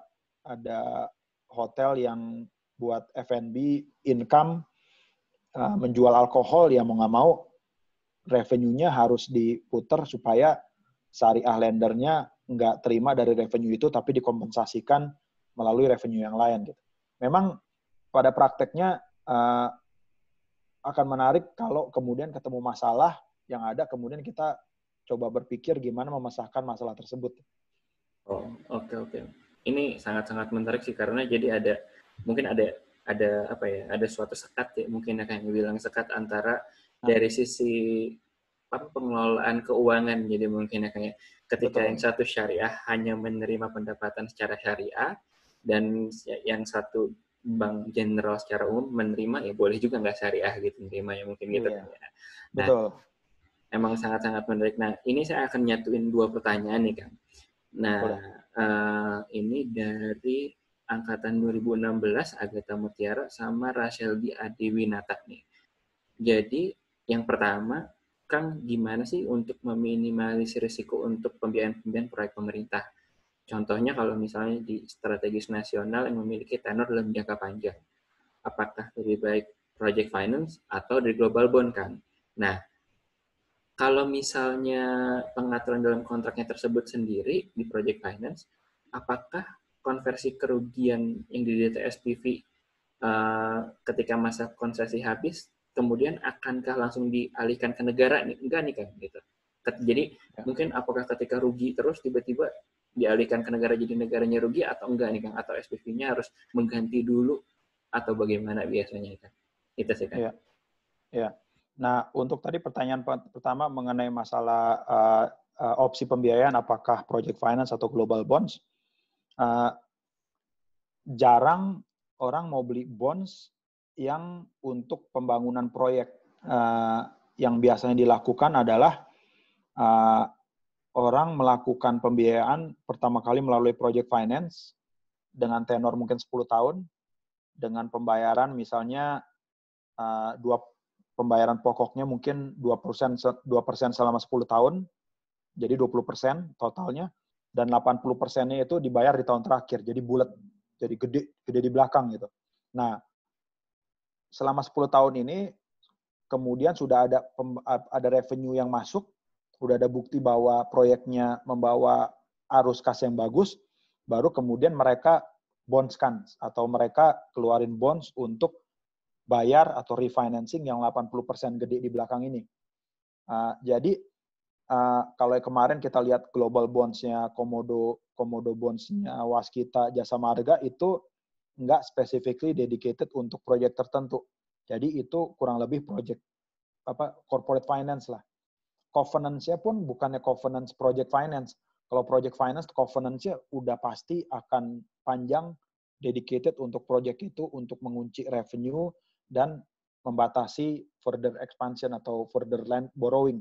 hotel yang buat F&B income, menjual alkohol, ya mau nggak mau revenue-nya harus diputer supaya syariah lendernya nggak terima dari revenue itu, tapi dikompensasikan melalui revenue yang lain. Gitu. Memang pada prakteknya akan menarik kalau kemudian ketemu masalah yang ada, kemudian kita coba berpikir gimana memecahkan masalah tersebut. Oh, oke. Ini sangat-sangat menarik sih, karena jadi mungkin ada apa ya, ada suatu sekat ya, mungkin ya kayak bilang sekat antara dari sisi pengelolaan keuangan. Jadi mungkin ya kayak ketika yang satu syariah hanya menerima pendapatan secara syariah, dan yang satu bank general secara umum menerima, ya boleh juga nggak syariah gitu menerimanya, mungkin gitu. Iya. Nah, betul. Emang sangat-sangat menarik. Nah, ini saya akan nyatuin 2 pertanyaan nih, Kang. Nah, ini dari angkatan 2016, Agatha Mutiara sama Rasheldi Adiwinata nih. Jadi, yang pertama, Kang, gimana sih untuk meminimalisir risiko untuk pembiayaan proyek pemerintah? Contohnya kalau misalnya di strategis nasional yang memiliki tenor dalam jangka panjang. Apakah lebih baik project finance atau dari global bond, Kang? Nah, kalau misalnya pengaturan dalam kontraknya tersebut sendiri di project finance, apakah konversi kerugian yang di DTSPV ketika masa konsesi habis, kemudian akankah langsung dialihkan ke negara? Enggak nih kan, gitu. Jadi mungkin apakah ketika rugi terus tiba-tiba dialihkan ke negara, jadi negaranya rugi, atau enggak nih kan? Atau SPV-nya harus mengganti dulu, atau bagaimana biasanya kan? Itu sih kan. Iya. Nah, untuk tadi pertanyaan pertama mengenai masalah opsi pembiayaan, apakah project finance atau global bonds, jarang orang mau beli bonds yang untuk pembangunan proyek. Yang biasanya dilakukan adalah orang melakukan pembiayaan pertama kali melalui project finance dengan tenor mungkin 10 tahun, dengan pembayaran misalnya pembayaran pokoknya mungkin 2% selama 10 tahun, jadi 20% totalnya, dan 80%-nya itu dibayar di tahun terakhir, jadi bulat, jadi gede di belakang gitu. Nah, selama 10 tahun ini, kemudian sudah ada revenue yang masuk, sudah ada bukti bahwa proyeknya membawa arus kas yang bagus, baru kemudian mereka bondskan, atau mereka keluarin bonds untuk bayar atau refinancing yang 80% gede di belakang ini. Jadi kalau kemarin kita lihat global bonds-nya Komodo bonds-nya Waskita Jasa Marga itu nggak specifically dedicated untuk proyek tertentu. Jadi itu kurang lebih proyek corporate finance lah. Covenants-nya pun bukannya covenants project finance. Kalau project finance, covenants-nya udah pasti akan panjang, dedicated untuk proyek itu, untuk mengunci revenue dan membatasi further expansion atau further land borrowing.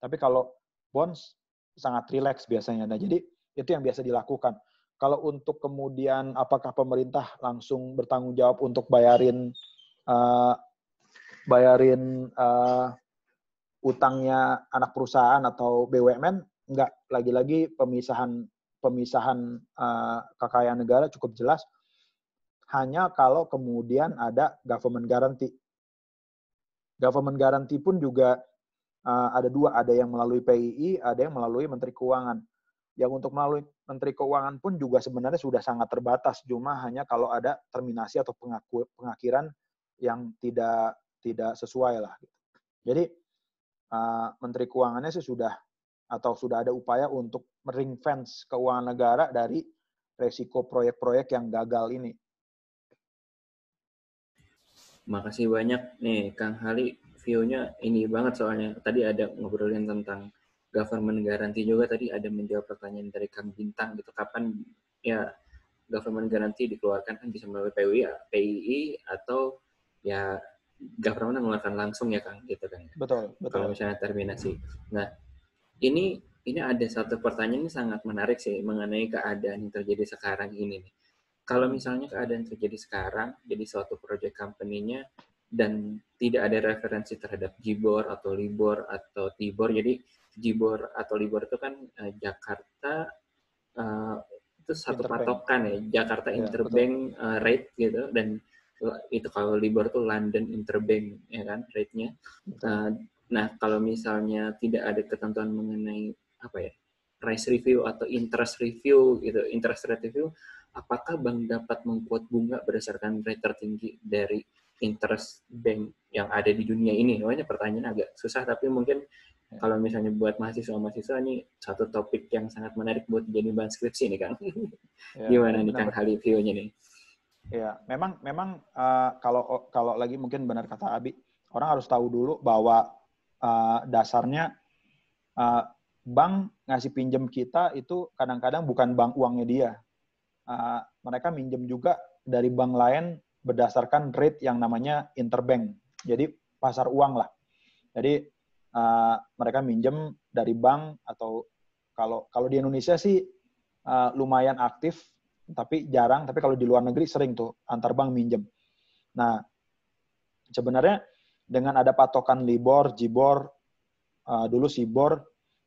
Tapi kalau bonds sangat relax biasanya. Nah, jadi itu yang biasa dilakukan. Kalau untuk kemudian apakah pemerintah langsung bertanggung jawab untuk bayarin utangnya anak perusahaan atau BUMN, enggak. Lagi-lagi pemisahan kekayaan negara cukup jelas. Hanya kalau kemudian ada government guarantee. Government guarantee pun juga ada dua, ada yang melalui PII, ada yang melalui Menteri Keuangan. Yang untuk melalui Menteri Keuangan pun juga sebenarnya sudah sangat terbatas, cuma hanya kalau ada terminasi atau pengakhiran yang tidak sesuai lah. Jadi Menteri Keuangannya sih sudah ada upaya untuk ring fence keuangan negara dari resiko proyek-proyek yang gagal ini. Makasih banyak nih Kang Hali, view-nya ini banget soalnya. Tadi ada ngobrolin tentang government guarantee juga, tadi ada menjawab pertanyaan dari Kang Bintang gitu, kapan ya government guarantee dikeluarkan, kan bisa melalui PII atau ya government mengeluarkan langsung ya Kang gitu kan. Betul. Kalau misalnya terminasi. Nah, ini ada satu pertanyaan yang sangat menarik sih mengenai keadaan yang terjadi sekarang ini nih. Kalau misalnya keadaan terjadi sekarang, jadi suatu project company-nya dan tidak ada referensi terhadap JIBOR atau LIBOR atau TIBOR. Jadi JIBOR atau LIBOR itu kan Jakarta itu satu Interbank. patokan ya, Jakarta Interbank rate gitu, dan itu kalau LIBOR itu London Interbank ya kan rate-nya. Nah, kalau misalnya tidak ada ketentuan mengenai price review atau interest review gitu, interest rate review, apakah bank dapat membuat bunga berdasarkan rate tertinggi dari interest bank yang ada di dunia ini? Namanya pertanyaan agak susah, tapi mungkin kalau misalnya buat mahasiswa ini satu topik yang sangat menarik buat jadi bahan skripsi nih Kang. Gimana nih Kang Hali view-nya nih? Ya, memang kalau lagi mungkin benar kata Abi, orang harus tahu dulu bahwa dasarnya bank ngasih pinjam kita itu kadang-kadang bukan bank uangnya dia. Mereka minjem juga dari bank lain berdasarkan rate yang namanya interbank. Jadi pasar uang lah. Jadi mereka minjem dari bank, atau kalau di Indonesia sih lumayan aktif, tapi jarang. Tapi kalau di luar negeri sering tuh antar bank minjem. Nah, sebenarnya dengan ada patokan LIBOR, JIBOR, dulu SIBOR,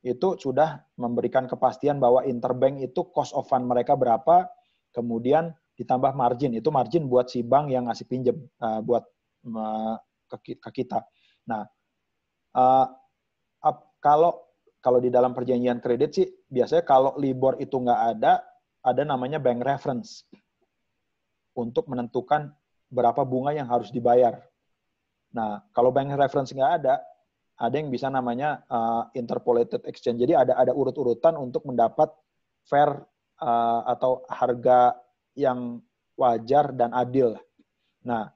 itu sudah memberikan kepastian bahwa interbank itu cost of fund mereka berapa, kemudian ditambah margin. Itu margin buat si bank yang ngasih pinjam buat ke kita. Nah, kalau di dalam perjanjian kredit sih biasanya kalau LIBOR itu nggak ada namanya bank reference untuk menentukan berapa bunga yang harus dibayar. Nah, kalau bank reference nggak ada yang bisa namanya interpolated exchange. Jadi ada urut-urutan untuk mendapat fair atau harga yang wajar dan adil. Nah,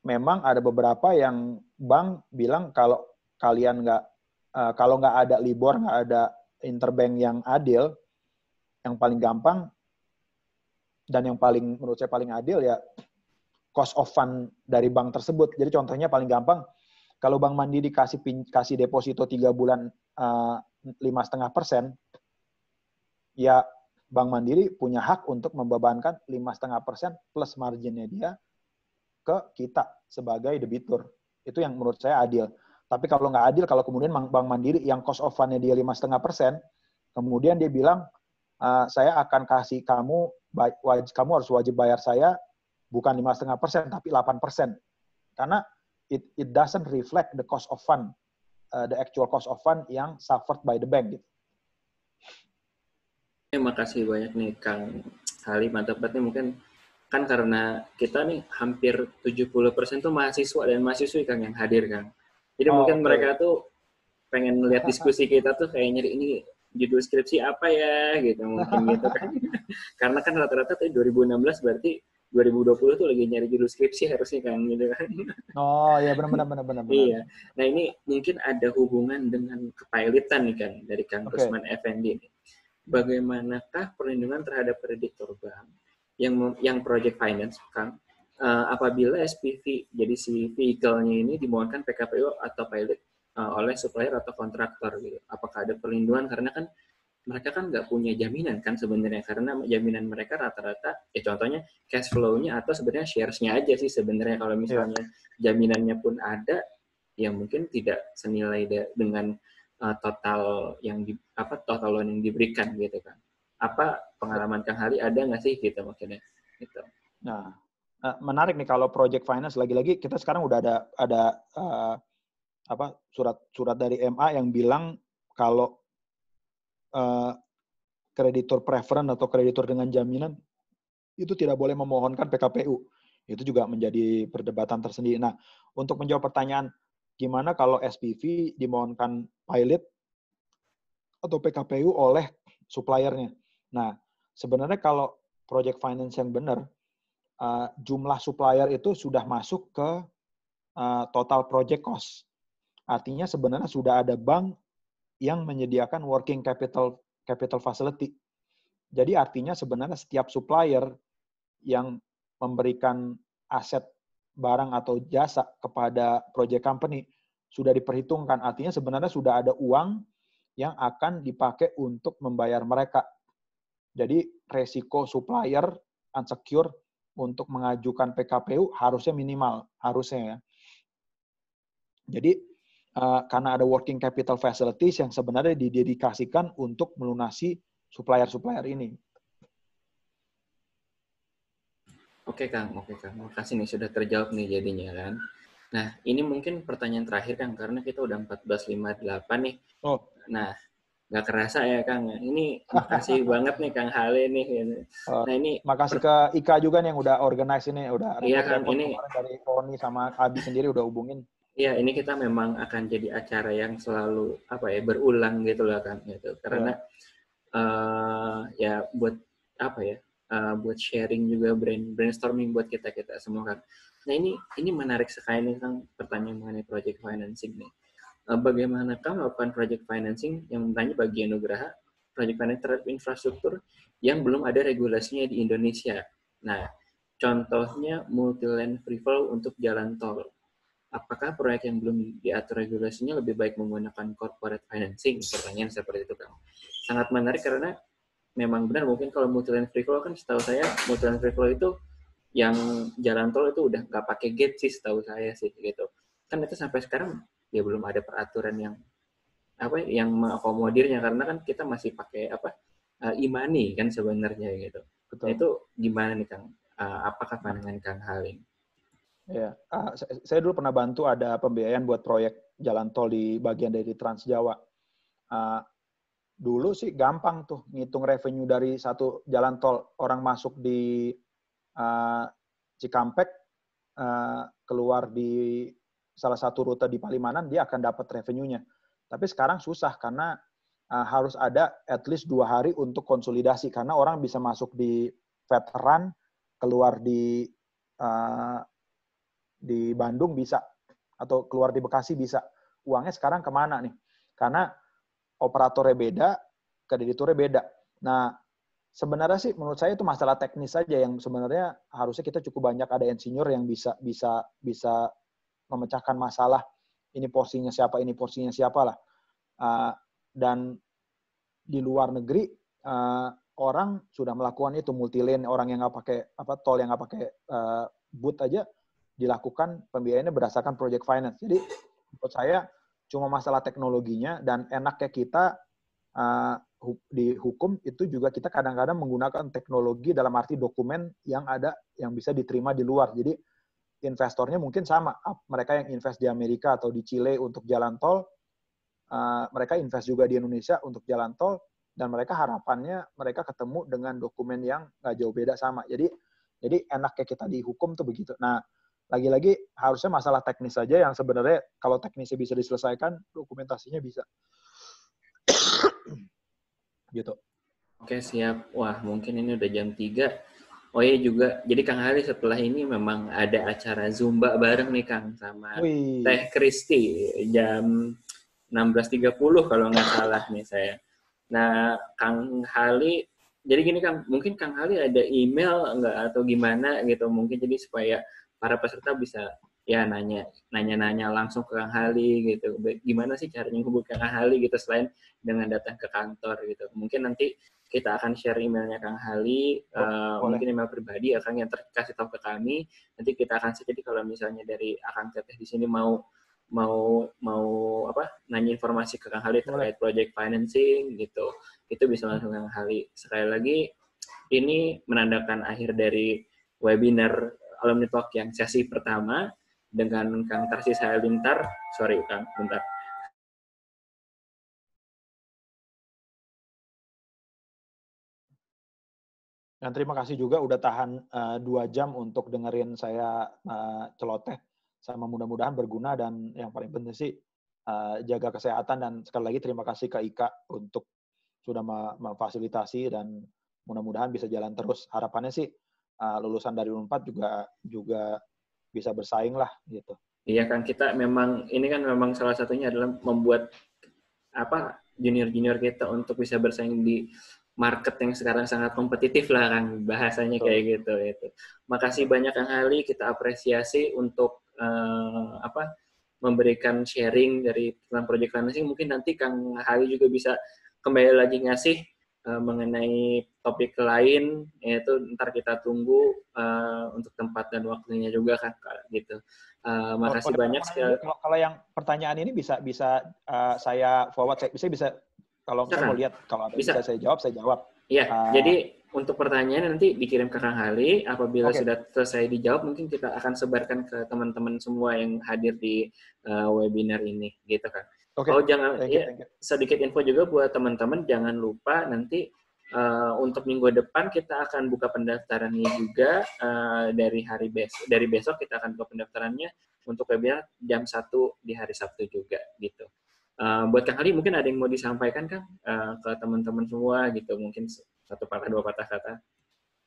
memang ada beberapa yang bank bilang kalau nggak ada LIBOR, nggak ada interbank yang adil, yang paling gampang dan yang menurut saya paling adil ya cost of fund dari bank tersebut. Jadi contohnya paling gampang, kalau Bank Mandiri kasih deposito 3 bulan 5,5%, ya Bank Mandiri punya hak untuk membebankan 5,5% plus marginnya dia ke kita sebagai debitur. Itu yang menurut saya adil. Tapi kalau nggak adil, kalau kemudian Bank Mandiri yang cost of fund-nya dia 5,5%, kemudian dia bilang, saya akan kasih kamu harus wajib bayar saya bukan 5,5%, tapi 8%. Karena it doesn't reflect the cost of fund, the actual cost of fund yang suffered by the bank. Gitu. Terima kasih banyak nih Kang Hali, mantap banget nih. Mungkin kan karena kita nih hampir 70% tuh mahasiswa dan mahasiswi Kang yang hadir Kang. Jadi mungkin mereka tuh pengen lihat diskusi kita tuh kayak nyari ini judul skripsi apa ya gitu mungkin gitu kan. Karena kan rata-rata tadi 2016 berarti 2020 tuh lagi nyari judul skripsi harusnya kan gitu kan. Oh ya benar. Iya. Nah ini mungkin ada hubungan dengan kepailitan nih kan dari Kang Oke. Rusman Effendi nih. Bagaimanakah perlindungan terhadap kreditur bank yang project finance, Kang, apabila SPV, jadi si vehicle-nya ini dimohonkan PKPU atau pilot oleh supplier atau kontraktor gitu. Apakah ada perlindungan karena kan mereka kan nggak punya jaminan kan sebenarnya karena jaminan mereka rata-rata ya contohnya cash flow-nya atau sebenarnya shares-nya aja sih sebenarnya kalau misalnya jaminannya pun ada ya mungkin tidak senilai dengan total yang total loan yang diberikan gitu kan. Apa pengalaman Kang Hali ada nggak sih gitu maksudnya gitu. Nah, menarik nih kalau project finance lagi-lagi kita sekarang udah ada surat dari MA yang bilang kalau kreditur preferen atau kreditur dengan jaminan itu tidak boleh memohonkan PKPU. Itu juga menjadi perdebatan tersendiri. Nah, untuk menjawab pertanyaan gimana kalau SPV dimohonkan pilot atau PKPU oleh suppliernya. Nah, sebenarnya kalau project finance yang benar, jumlah supplier itu sudah masuk ke total project cost. Artinya sebenarnya sudah ada bank yang menyediakan working capital facility. Jadi artinya sebenarnya setiap supplier yang memberikan aset barang atau jasa kepada project company sudah diperhitungkan. Artinya sebenarnya sudah ada uang yang akan dipakai untuk membayar mereka. Jadi resiko supplier unsecure untuk mengajukan PKPU harusnya minimal, harusnya ya. Jadi karena ada working capital facilities yang sebenarnya didedikasikan untuk melunasi supplier-supplier ini. Oke Kang, makasih nih sudah terjawab nih jadinya kan. Nah ini mungkin pertanyaan terakhir Kang karena kita udah 14.58 nih. Oh. Nah nggak kerasa ya Kang. Ini makasih banget nih Kang Hale nih. Nah ini makasih ke Ika juga nih yang udah organize ini, udah repot-repot ini kemarin dari Roni sama Abi sendiri udah hubungin. Iya, ini kita memang akan jadi acara yang selalu berulang gitu lah kan gitu. Karena ya buat buat sharing juga brainstorming buat kita semua kan. Nah ini menarik sekali nih Kang pertanyaan mengenai project financing nih. Bagaimanakah melakukan project financing yang bertanya bagi Nugraha project financing terhadap infrastruktur yang belum ada regulasinya di Indonesia. Nah, contohnya multi-lane free flow untuk jalan tol. Apakah proyek yang belum diatur regulasinya lebih baik menggunakan corporate financing? Pertanyaan seperti itu, Kang. Sangat menarik karena memang benar mungkin kalau multi-lane free flow kan setahu saya multi-lane free flow itu yang jalan tol itu udah nggak pakai gate sih setahu saya sih gitu. Kan itu sampai sekarang ya belum ada peraturan yang yang mengakomodirnya karena kan kita masih pakai e-money kan sebenarnya gitu. Nah Betul. itu gimana nih Kang? Apakah pandangan Kang Halim? Ya, saya dulu pernah bantu ada pembiayaan buat proyek jalan tol di bagian dari Trans Jawa. Dulu sih gampang tuh ngitung revenue dari satu jalan tol. Orang masuk di Cikampek, keluar di salah satu rute di Palimanan, dia akan dapat revenue-nya. Tapi sekarang susah karena harus ada at least 2 hari untuk konsolidasi. Karena orang bisa masuk di veteran, keluar di Bandung bisa, atau keluar di Bekasi bisa. Uangnya sekarang kemana nih? Karena operatornya beda, krediturnya beda. Nah, sebenarnya sih menurut saya itu masalah teknis saja yang sebenarnya harusnya kita cukup banyak ada insinyur yang bisa memecahkan masalah. Ini porsinya siapa lah. Dan di luar negeri orang sudah melakukan itu multi-lane, orang yang nggak pakai tol yang nggak pakai boot aja dilakukan pembiayaannya berdasarkan project finance. Jadi menurut saya cuma masalah teknologinya dan enaknya kita di hukum itu juga kita kadang-kadang menggunakan teknologi dalam arti dokumen yang ada yang bisa diterima di luar. Jadi investornya mungkin sama, mereka yang invest di Amerika atau di Chile untuk jalan tol, mereka invest juga di Indonesia untuk jalan tol, dan mereka harapannya mereka ketemu dengan dokumen yang nggak jauh beda sama. Jadi enaknya kita di hukum tuh begitu. Nah, lagi-lagi harusnya masalah teknis saja yang sebenarnya kalau teknisnya bisa diselesaikan, dokumentasinya bisa. Gitu. Oke, siap. Wah, mungkin ini udah jam 3. Oh iya juga, jadi Kang Hari setelah ini memang ada acara Zumba bareng nih Kang sama Wih, Teh Kristi jam 16.30 kalau nggak salah nih saya. Nah, Kang Hali, jadi gini Kang, mungkin Kang Hali ada email nggak atau gimana gitu, mungkin jadi supaya para peserta bisa ya nanya langsung ke Kang Hali gitu. Gimana sih caranya hubungi Kang Hali gitu selain dengan datang ke kantor gitu. Mungkin nanti kita akan share emailnya Kang Hali, boleh. mungkin email pribadi Kang yang terkasih tahu ke kami. Nanti kita akan jadi kalau misalnya dari Akang Teteh di sini mau mau mau apa nanya informasi ke Kang Hali terkait project financing gitu, itu bisa langsung ke Kang Hali. Sekali lagi ini menandakan akhir dari webinar Alumni Talk yang sesi pertama dengan Kang Tarsis Halilintar. Sorry Kang, bentar. Dan terima kasih juga udah tahan 2 jam untuk dengerin saya celoteh. Sama mudah-mudahan berguna dan yang paling penting sih jaga kesehatan dan sekali lagi terima kasih ke Ika untuk sudah memfasilitasi dan mudah-mudahan bisa jalan terus. Harapannya sih lulusan dari Unpad juga bisa bersaing lah gitu. Iya kan kita memang ini kan memang salah satunya adalah membuat apa junior-junior kita untuk bisa bersaing di market yang sekarang sangat kompetitif lah kan bahasanya kayak gitu itu. Makasih banyak Kang Hali, kita apresiasi untuk apa memberikan sharing dari tentang project financing. Mungkin nanti Kang Hali juga bisa kembali lagi ngasih mengenai topik lain, yaitu ntar kita tunggu untuk tempat dan waktunya juga kan gitu. Makasih banyak sekali. Kalau yang pertanyaan ini bisa saya forward, bisa kalau saya mau lihat kalau ada bisa saya jawab. Iya, jadi untuk pertanyaan nanti dikirim ke Kang Hali. Apabila sudah selesai dijawab, mungkin kita akan sebarkan ke teman-teman semua yang hadir di webinar ini, gitu kan. Jangan sedikit info juga buat teman-teman, jangan lupa nanti untuk minggu depan kita akan buka pendaftarannya juga dari besok kita akan buka pendaftarannya untuk webinar jam 1 di hari Sabtu juga, gitu. Buat Kang Ali mungkin ada yang mau disampaikan Kang ke teman-teman semua gitu, mungkin 1 patah 2 patah kata.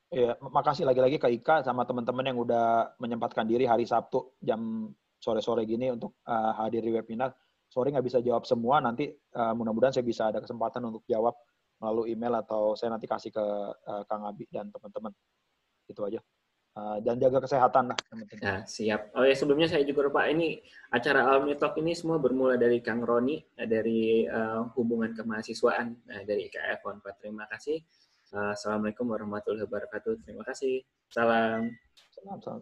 Iya, makasih lagi-lagi ke Ika sama teman-teman yang udah menyempatkan diri hari Sabtu jam sore-sore gini untuk hadir di webinar. Sorry nggak bisa jawab semua, nanti mudah-mudahan saya bisa ada kesempatan untuk jawab melalui email atau saya nanti kasih ke Kang Abi dan teman-teman. Itu aja. Dan jaga kesehatan lah. Nah, siap. Oh ya, sebelumnya saya juga lupa, ini acara Alumni Talk ini semua bermula dari Kang Roni, dari hubungan kemahasiswaan, dari IKF Unpad. Terima kasih. Assalamualaikum warahmatullahi wabarakatuh. Terima kasih. Salam. Salam.